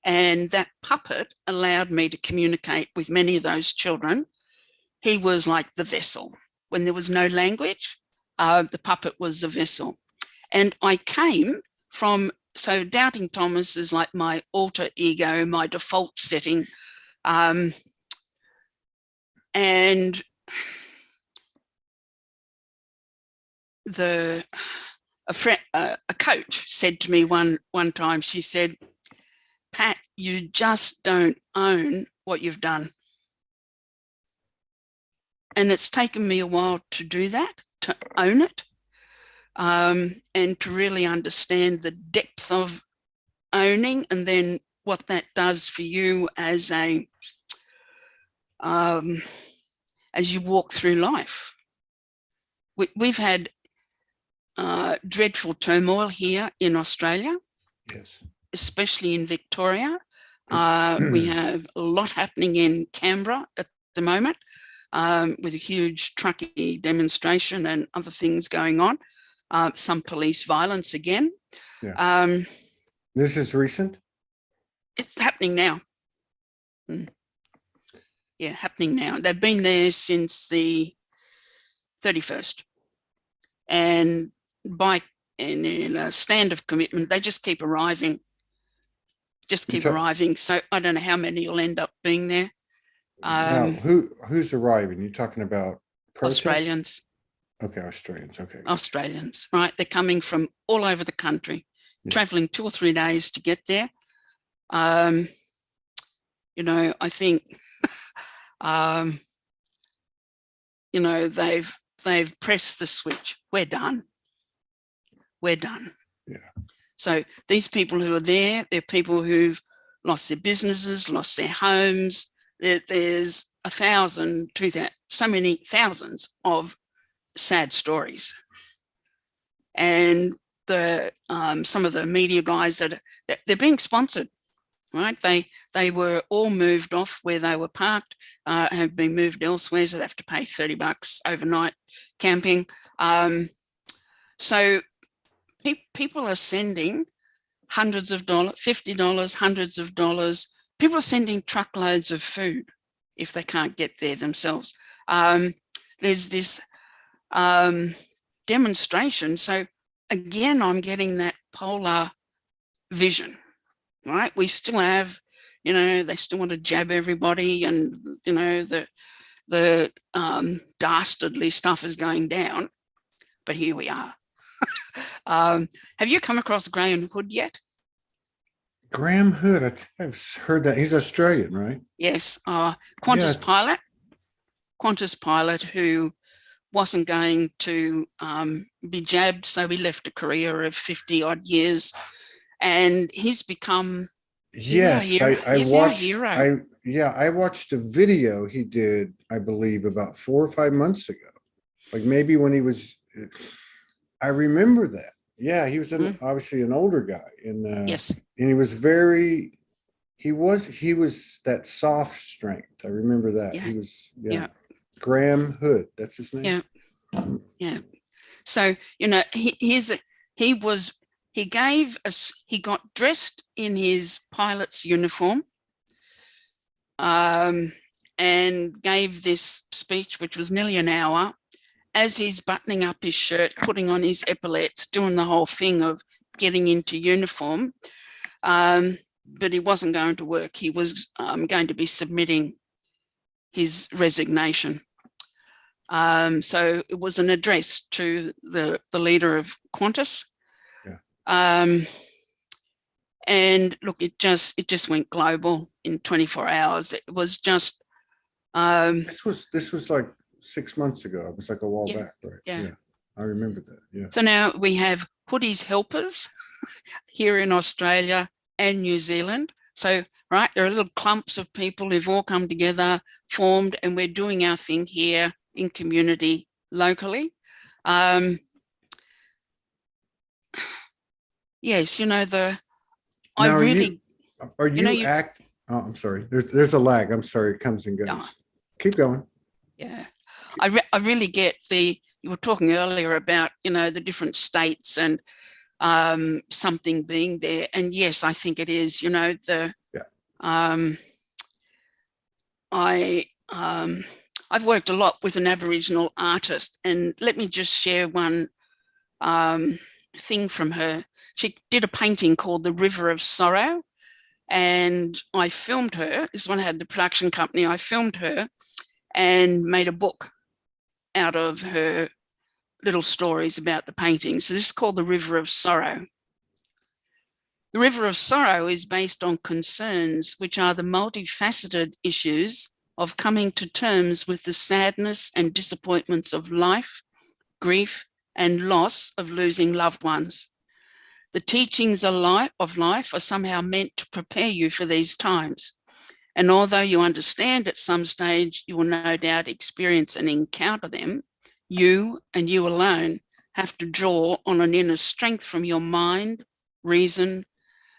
and that puppet allowed me to communicate with many of those children. He was like the vessel. When there was no language, the puppet was the vessel. And I came from, so Doubting Thomas is like my alter ego, my default setting. And a coach said to me one time, she said, "Pat, you just don't own what you've done." And it's taken me a while to do that, to own it, and to really understand the depth of owning, and then what that does for you as as you walk through life. We've had dreadful turmoil here in Australia, yes, especially in Victoria. We have a lot happening in Canberra at the moment, with a huge truckie demonstration and other things going on. Some police violence again. Yeah. This is recent? It's happening now. Yeah, happening now. They've been there since the 31st. And in a stand of commitment, they just keep arriving. So I don't know how many will end up being there. Now, who's arriving? You're talking about protests? Australians. Okay, Australians. Okay. Australians, right? They're coming from all over the country, traveling 2 or 3 days to get there. I think, they've pressed the switch. We're done. Yeah. So these people who are there, they're people who've lost their businesses, lost their homes. There's 1,000, 2,000, so many thousands of sad stories. And some of the media guys that they're being sponsored, right? They were all moved off where they were parked, have been moved elsewhere, so they have to pay $30 overnight camping. So people are sending hundreds of dollars, $50, hundreds of dollars. People are sending truckloads of food if they can't get there themselves. There's this demonstration. So again, I'm getting that polar vision. right? We still have, they still want to jab everybody, and, the dastardly stuff is going down. But here we are. Have you come across Graham Hood yet? Graham Hood, I've heard that. He's Australian, right? Yes. Yeah. Qantas pilot who wasn't going to be jabbed, so he left a career of 50 odd years, and he's become Yes, I he's our watched. hero. I watched a video he did, I believe, about 4 or 5 months ago. Like maybe when he was. I remember that. Yeah, he was obviously an older guy, Yes. and he was very. He was that soft strength. I remember that. Yeah. He was. Yeah. Graham Hood. That's his name. Yeah. Yeah. So, he got dressed in his pilot's uniform, and gave this speech, which was nearly an hour, as he's buttoning up his shirt, putting on his epaulets, doing the whole thing of getting into uniform. But he wasn't going to work. He was going to be submitting his resignation. So it was an address to the leader of Qantas. Yeah. And look, it just went global in 24 hours. It was just. This was like 6 months ago. It was like a while back, right? Yeah. I remember that. Yeah. So now we have Hoodie's helpers here in Australia and New Zealand. So, right, there are little clumps of people who've all come together, formed, and we're doing our thing here in community locally. Yes, I'm sorry. There's a lag. I'm sorry. It comes and goes. Yeah. Keep going. Yeah. I really get you were talking earlier about, the different states and something being there. And yes, I think it is, I've worked a lot with an Aboriginal artist, and let me just share one thing from her. She did a painting called The River of Sorrow, and I filmed her. This one had the production company. I filmed her and made a book out of her little stories about the painting. So this is called The River of Sorrow. The River of Sorrow is based on concerns which are the multifaceted issues of coming to terms with the sadness and disappointments of life, grief, and loss of losing loved ones. The teachings of life are somehow meant to prepare you for these times. And although you understand at some stage, you will no doubt experience and encounter them, you and you alone have to draw on an inner strength from your mind, reason,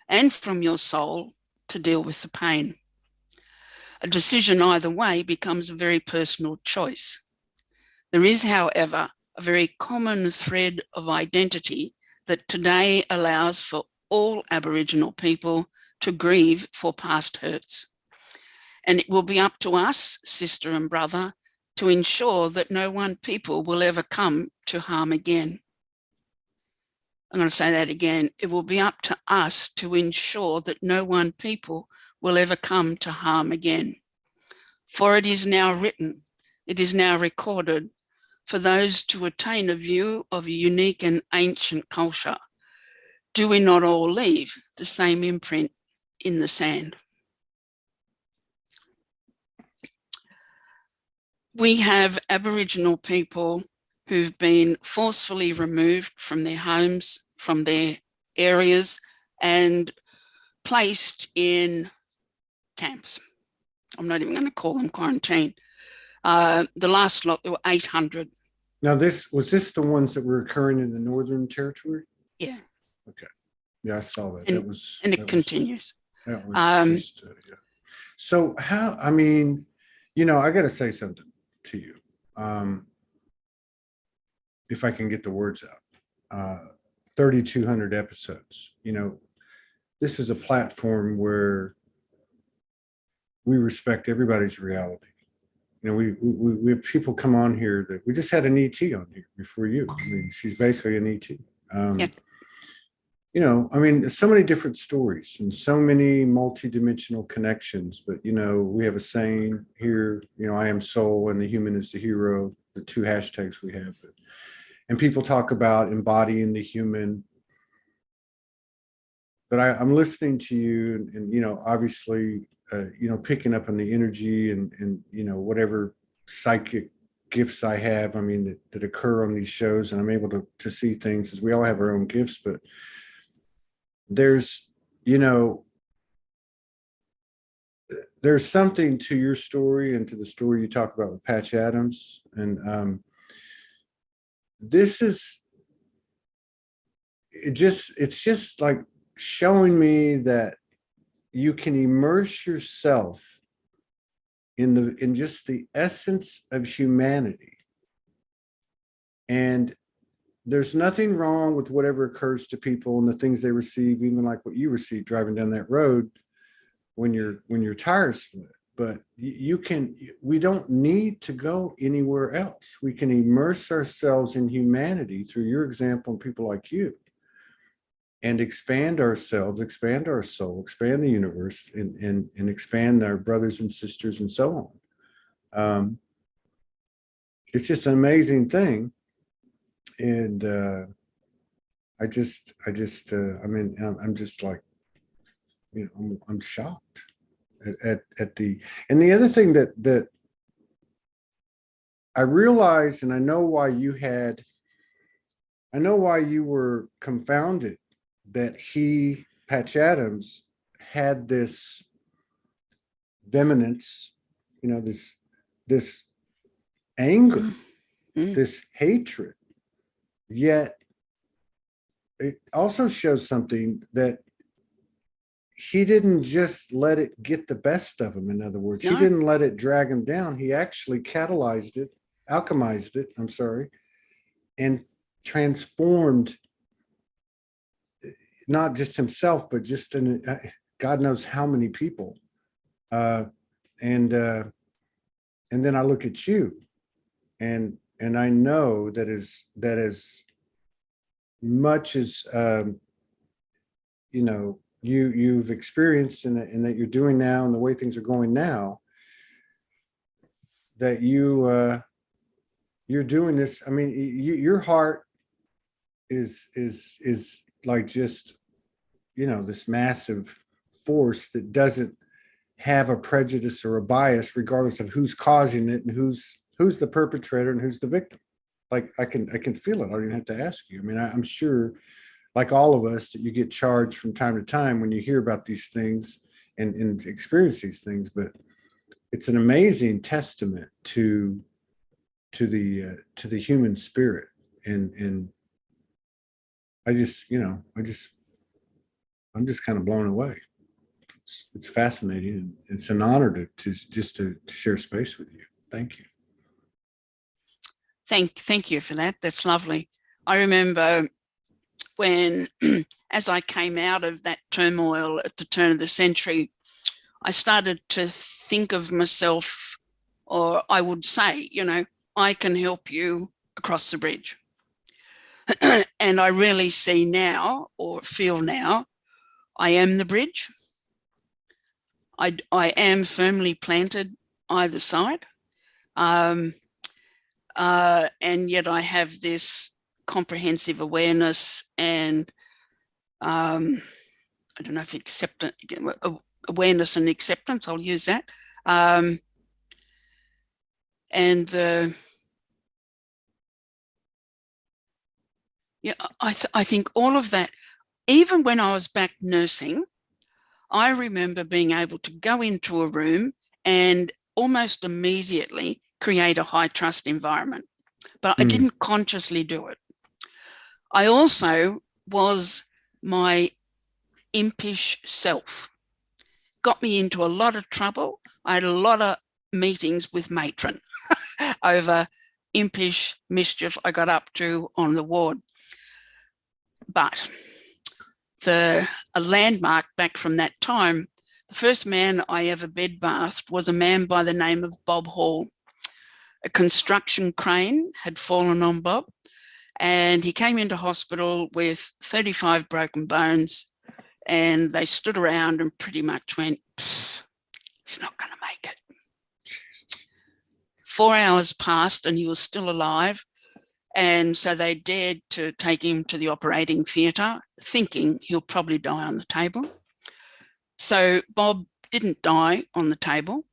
and from your soul to deal with the pain. A decision either way becomes a very personal choice. There is, however, a very common thread of identity that today allows for all Aboriginal people to grieve for past hurts. And it will be up to us, sister and brother, to ensure that no one people will ever come to harm again. I'm going to say that again. It will be up to us to ensure that no one people will ever come to harm again. For it is now written, it is now recorded, for those to attain a view of a unique and ancient culture. Do we not all leave the same imprint in the sand? We have Aboriginal people who've been forcefully removed from their homes, from their areas, and placed in camps. I'm not even going to call them quarantine. The last lot, there were 800. Now, was this the ones that were occurring in the Northern Territory? Yeah. Okay. Yeah, I saw that. And it continues. That was just, yeah. So how, I mean, I got to say something to you. If I can get the words out, 3,200 episodes, this is a platform where we respect everybody's reality. We have people come on here that we just had an ET on here before you. I mean, she's basically an ET. Yeah. you know, I mean, there's so many different stories and so many multi-dimensional connections, but, you know, we have a saying here, you know, I am soul and the human is the hero, the two hashtags we have. And people talk about embodying the human. But I'm listening to you and, you know, obviously, you know, picking up on the energy and, you know, whatever psychic gifts I have, I mean, that occur on these shows, and I'm able to see things, as we all have our own gifts, but there's, you know, there's something to your story and to the story you talk about with Patch Adams. And this is, it's just like showing me that you can immerse yourself in just the essence of humanity. And there's nothing wrong with whatever occurs to people and the things they receive, even like what you received driving down that road when your tires split. But we don't need to go anywhere else. We can immerse ourselves in humanity through your example and people like you, and expand ourselves, expand our soul, expand the universe, and expand our brothers and sisters and so on. It's just an amazing thing. And I mean, I'm just like, you know, I'm shocked at the, and the other thing that I realized, and I know why you were confounded that Patch Adams, had this vehementness, you know, this anger, this hatred. Yet it also shows something that he didn't just let it get the best of him. In other words, he didn't let it drag him down. He actually alchemized it, I'm sorry, and transformed not just himself, but just God knows how many people. And then I look at you, and I know that as much as you know, you've experienced and that you're doing now, and the way things are going now, that you're doing this. I mean, your heart is like, just, you know, this massive force that doesn't have a prejudice or a bias, regardless of who's causing it and who's the perpetrator and who's the victim. Like, I can feel it. I don't even have to ask you. I mean, I'm sure, like all of us, that you get charged from time to time when you hear about these things and experience these things. But it's an amazing testament to the human spirit. And I just, you know, I'm just kind of blown away. It's fascinating, and it's an honor to share space with you. Thank you. Thank you for that. That's lovely. I remember when, as I came out of that turmoil at the turn of the century, I started to think of myself, or I would say, you know, I can help you across the bridge. And I really see now, or feel now, I am the bridge. I am firmly planted either side. And yet I have this comprehensive awareness and I don't know if awareness and acceptance, I'll use that. Yeah, I think all of that, even when I was back nursing, I remember being able to go into a room and almost immediately create a high trust environment, but I didn't consciously do it. I also was my impish self, got me into a lot of trouble. I had a lot of meetings with matron over impish mischief I got up to on the ward. But a landmark back from that time, the first man I ever bed bathed was a man by the name of Bob Hall. A construction crane had fallen on Bob, And he came into hospital with 35 broken bones, and they stood around and pretty much went, he's not going to make it. 4 hours passed and he was still alive. And so they dared to take him to the operating theatre, thinking he'll probably die on the table. So Bob didn't die on the table,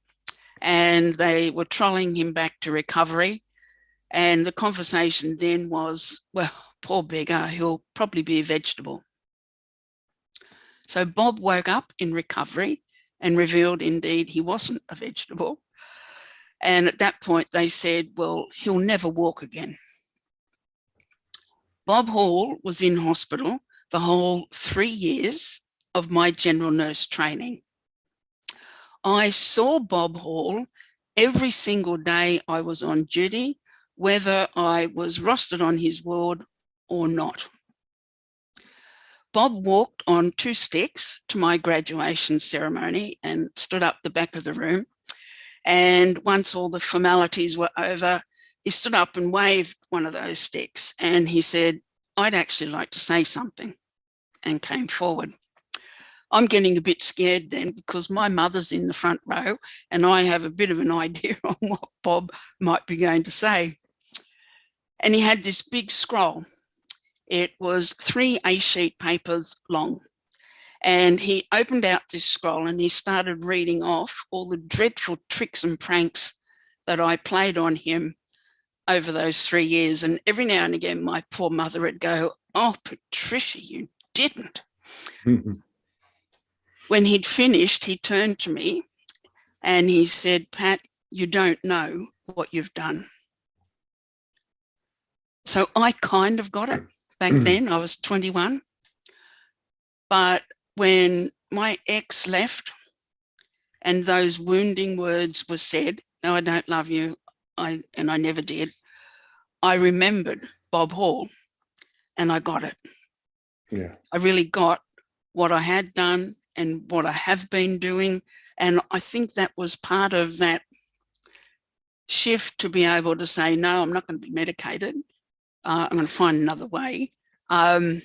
and they were trolling him back to recovery. And the conversation then was, well, poor beggar, he'll probably be a vegetable. So Bob woke up in recovery and revealed indeed he wasn't a vegetable. And at that point they said, well, he'll never walk again. Bob Hall was in hospital the whole 3 years of my general nurse training. I saw Bob Hall every single day I was on duty, whether I was rostered on his ward or not. Bob walked on 2 sticks to my graduation ceremony and stood up the back of the room. And once all the formalities were over, he stood up and waved one of those sticks and he said, I'd actually like to say something, and came forward. I'm getting a bit scared then because my mother's in the front row and I have a bit of an idea on what Bob might be going to say. And he had this big scroll. It was 3 A-sheet papers long. And he opened out this scroll and he started reading off all the dreadful tricks and pranks that I played on him over those 3 years. And every now and again, my poor mother would go, oh, Patricia, you didn't. When he'd finished, he turned to me and he said, Pat, you don't know what you've done. So I kind of got it back then. I was 21. But when my ex left and those wounding words were said, no, I don't love you, and I never did, I remembered Bob Hall and I got it. Yeah. I really got what I had done and what I have been doing. And I think that was part of that shift to be able to say, no, I'm not going to be medicated. I'm going to find another way, and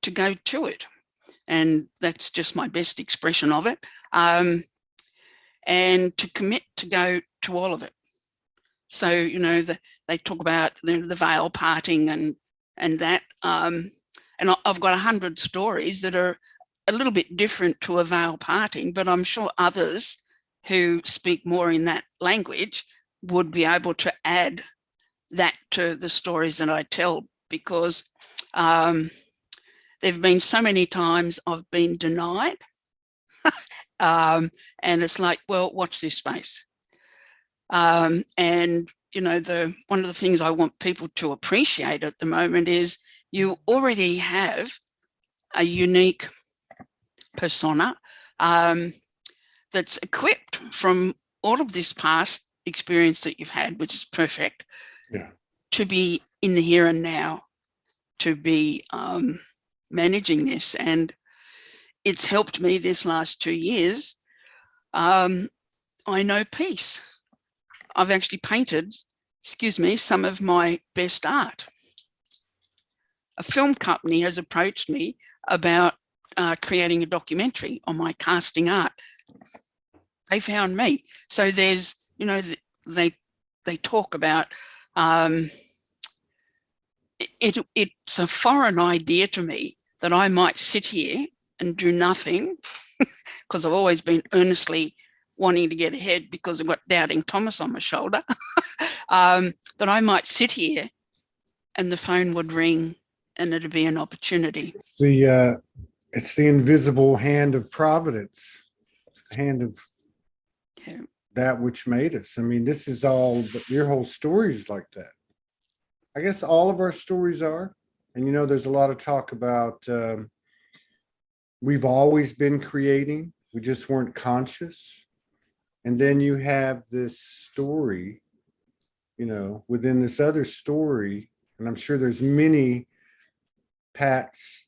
to go to it. And that's just my best expression of it. And to commit to go to all of it. So, you know, they talk about the veil parting and that. And I've got 100 stories that are a little bit different to a veil parting, but I'm sure others who speak more in that language would be able to add that to the stories that I tell, because there have been so many times I've been denied. And it's like, well, watch this space. And, you know, one of the things I want people to appreciate at the moment is you already have a unique persona that's equipped from all of this past experience that you've had, which is perfect, to be in the here and now, to be managing this. And it's helped me this last 2 years. I know peace. I've actually painted, some of my best art. A film company has approached me about creating a documentary on my casting art. They found me. So there's, you know, they talk about, it's a foreign idea to me that I might sit here and do nothing because I've always been earnestly wanting to get ahead because I've got Doubting Thomas on my shoulder, that I might sit here and the phone would ring and it'd be an opportunity. It's the invisible hand of Providence, the hand of that which made us. I mean, this is all, your whole story is like that. I guess all of our stories are. And, you know, there's a lot of talk about we've always been creating. We just weren't conscious. And then you have this story, you know, within this other story. And I'm sure there's many Pats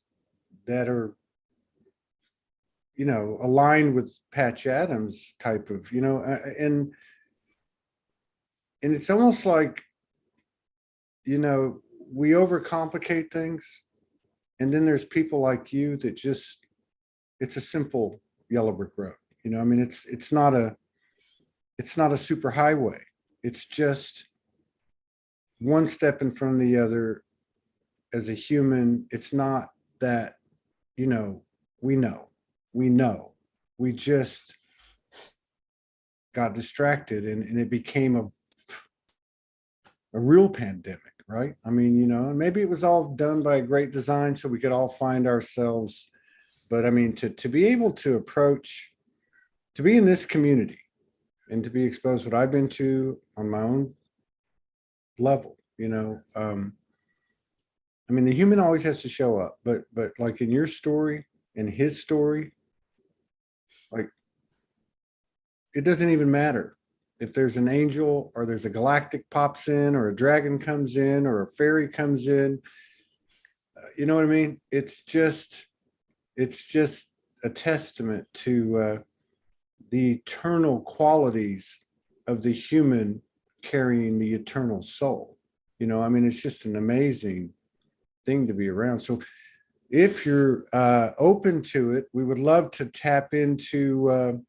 that are, you know, aligned with Patch Adams type of, you know, and it's almost like, you know, we overcomplicate things. And then there's people like you that just, it's a simple yellow brick road. You know, I mean, it's not a super highway. It's just one step in front of the other. As a human, it's not that, you know, we we just got distracted, and it became a real pandemic, right? I mean, you know, and maybe it was all done by a great design so we could all find ourselves. But I mean, to be able to approach, to be in this community and to be exposed to what I've been to on my own level, you know, I mean, the human always has to show up, but like in your story and his story, like it doesn't even matter if there's an angel or there's a galactic pops in or a dragon comes in or a fairy comes in. You know what I mean? It's just a testament to the eternal qualities of the human carrying the eternal soul. You know, I mean, it's just an amazing thing to be around. So if you're open to it, we would love to tap into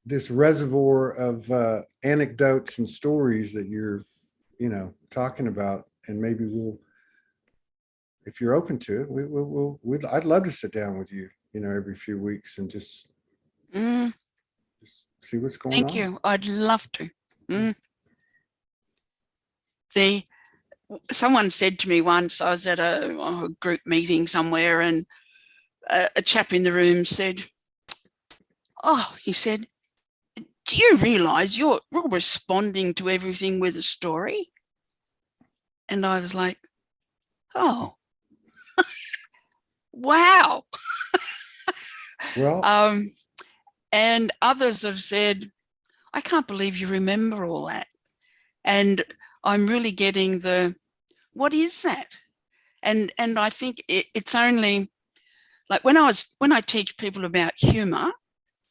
this reservoir of anecdotes and stories that you're, you know, talking about. And maybe we'll, if you're open to it, I'd love to sit down with you, you know, every few weeks and just see what's going on. Thank you. I'd love to. Someone said to me once, I was at a group meeting somewhere, and a chap in the room said, "Oh," he said, "do you realize you're responding to everything with a story?" And I was like, "Oh, wow." Well, and others have said, "I can't believe you remember all that." And I'm really getting what is that? And I think it's only like when I teach people about humor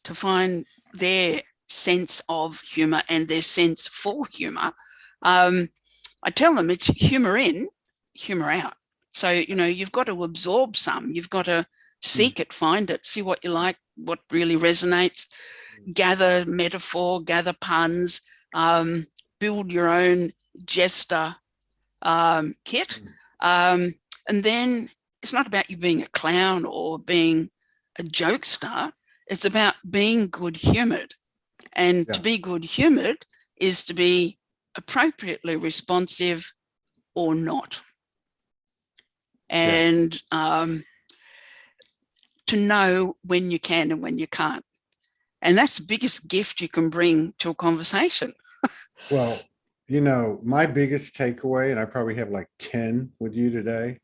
to find their sense of humor and their sense for humor, I tell them it's humor in, humor out. So, you know, you've got to absorb some, you've got to seek it, find it, see what you like, what really resonates, gather metaphor, gather puns, build your own jester kit. And then it's not about you being a clown or being a jokester. It's about being good-humored. And to be good-humored is to be appropriately responsive or not. And to know when you can and when you can't. And that's the biggest gift you can bring to a conversation. Well, you know, my biggest takeaway, and I probably have like 10 with you today,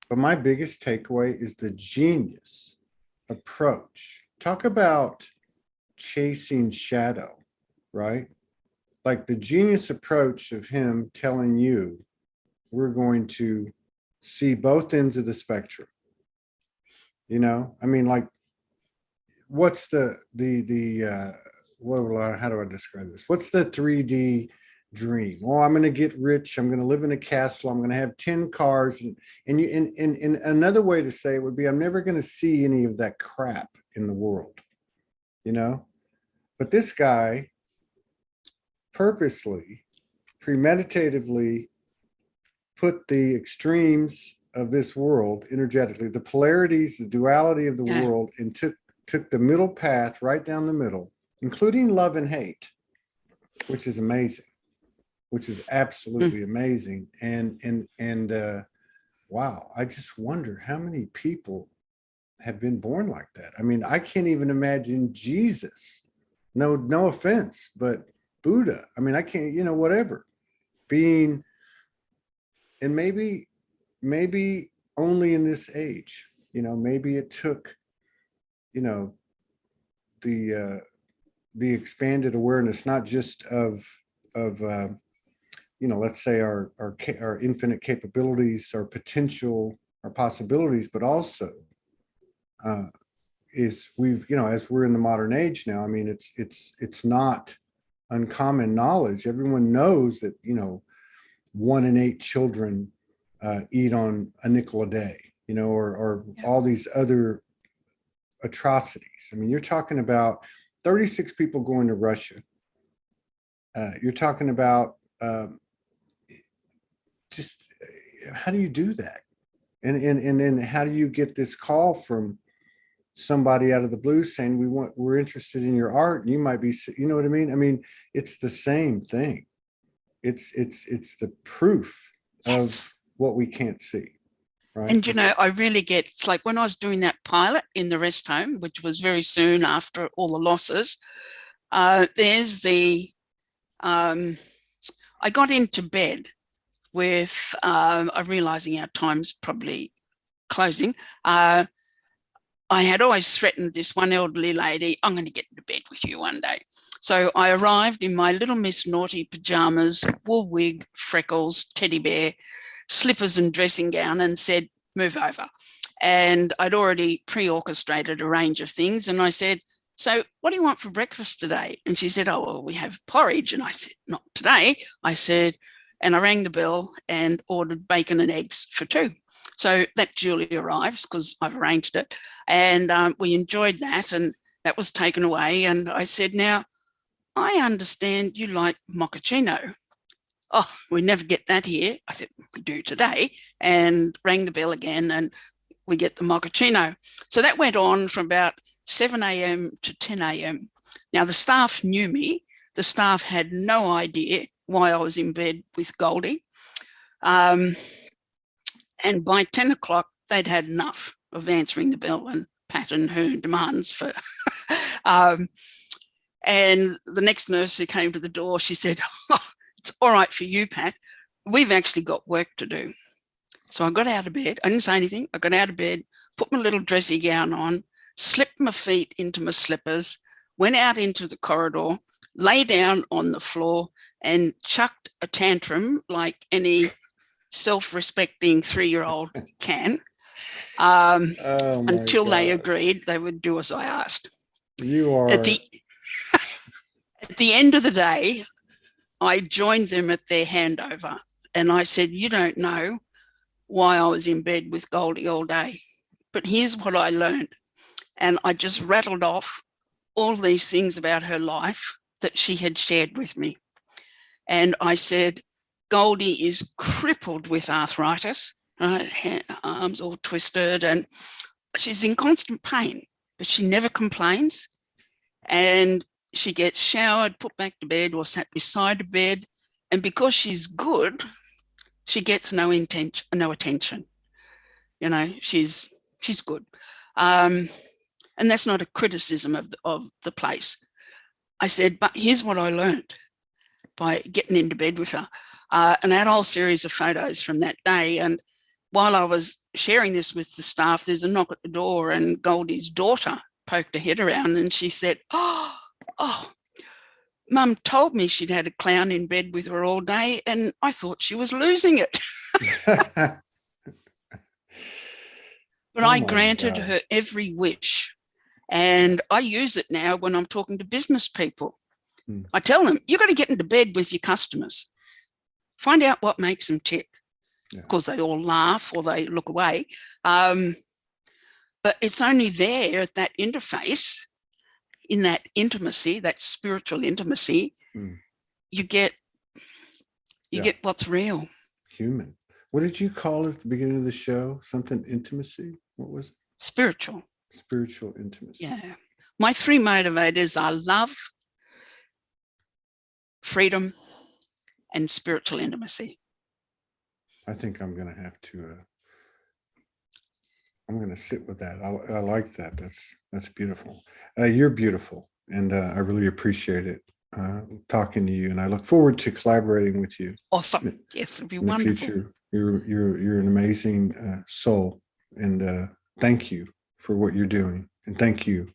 but my biggest takeaway is the genius approach. Talk about chasing shadow, right? Like the genius approach of him telling you, we're going to see both ends of the spectrum. You know, I mean, like, what's how do I describe this? What's the 3D dream? Well, I'm going to get rich. I'm going to live in a castle. I'm going to have 10 cars. And another way to say it would be, I'm never going to see any of that crap in the world, you know? But this guy purposely, premeditatively put the extremes of this world energetically, the polarities, the duality of the world, and took the middle path right down the middle, including love and hate, which is amazing, which is absolutely amazing. And wow, I just wonder how many people have been born like that. I mean, I can't even imagine Jesus. No offense, but Buddha. I mean, I can't, you know, whatever, being, and maybe only in this age, you know, maybe it took, you know, the expanded awareness, not just of you know, let's say our infinite capabilities, our potential, our possibilities, but also is we've, you know, as we're in the modern age now, I mean, it's not uncommon knowledge. Everyone knows that, you know, 1 in 8 children eat on a nickel a day, or all these other atrocities. I mean, you're talking about 36 people going to Russia. You're talking about just how do you do that? And then how do you get this call from somebody out of the blue saying we're interested in your art? You might be, you know what I mean? I mean, it's the same thing. It's the proof of what we can't see. Right. And, I really it's like when I was doing that pilot in the rest home, which was very soon after all the losses, there's I got into bed with, realizing our time's probably closing. I had always threatened this one elderly lady, I'm going to get into bed with you one day. So I arrived in my little Miss Naughty pajamas, wool wig, freckles, teddy bear, slippers and dressing gown, and said, move over. And I'd already pre-orchestrated a range of things. And I said, so what do you want for breakfast today? And she said, oh, well, we have porridge. And I said, not today. I said, and I rang the bell and ordered bacon and eggs for 2. So that duly arrives because I've arranged it. And we enjoyed that, and that was taken away. And I said, now, I understand you like mochaccino. Oh, we never get that here. I said, we do today, and rang the bell again, and we get the mochaccino. So that went on from about 7 a.m. to 10 a.m. Now, the staff knew me. The staff had no idea why I was in bed with Goldie. And by 10 o'clock, they'd had enough of answering the bell and patting her demands for. And the next nurse who came to the door, she said, oh, it's all right for you, Pat. We've actually got work to do. So I got out of bed. I didn't say anything. I got out of bed, put my little dressy gown on, slipped my feet into my slippers, went out into the corridor, lay down on the floor and chucked a tantrum like any self-respecting 3-year-old can, until they agreed they would do as I asked. You are... At the end of the day, I joined them at their handover, and I said, you don't know why I was in bed with Goldie all day, but here's what I learned. And I just rattled off all these things about her life that she had shared with me. And I said, Goldie is crippled with arthritis, right? Arms all twisted, and she's in constant pain, but she never complains. And she gets showered, put back to bed, or sat beside the bed. And because she's good, she gets no attention. She's good. And that's not a criticism of the place. I said, but here's what I learned by getting into bed with her. And I had a whole series of photos from that day. And while I was sharing this with the staff, there's a knock at the door, and Goldie's daughter poked her head around, and she said, oh, Mum told me she'd had a clown in bed with her all day, and I thought she was losing it. But I granted her every wish, and I use it now when I'm talking to business people. I tell them, you've got to get into bed with your customers. Find out what makes them tick. Yeah. Of course, they all laugh or they look away. But it's only there at that interface, in that intimacy, that spiritual intimacy, you get what's real. Human. What did you call it at the beginning of the show? Something intimacy? What was it? Spiritual. Spiritual intimacy. Yeah. My 3 motivators are love, freedom, and spiritual intimacy. I think I'm going to have to, I'm going to sit with that. I like that. That's beautiful. You're beautiful. And I really appreciate it talking to you. And I look forward to collaborating with you. Awesome. Yes, it'll be wonderful. Future. You're an amazing soul. And thank you for what you're doing. And thank you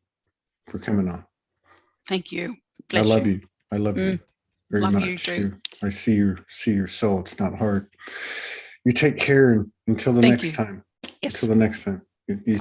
for coming on. Thank you. Bless I love you. I love you very love much. You too. I see your soul. It's not hard. You take care, and until the next time. Yes. Until the next time. You take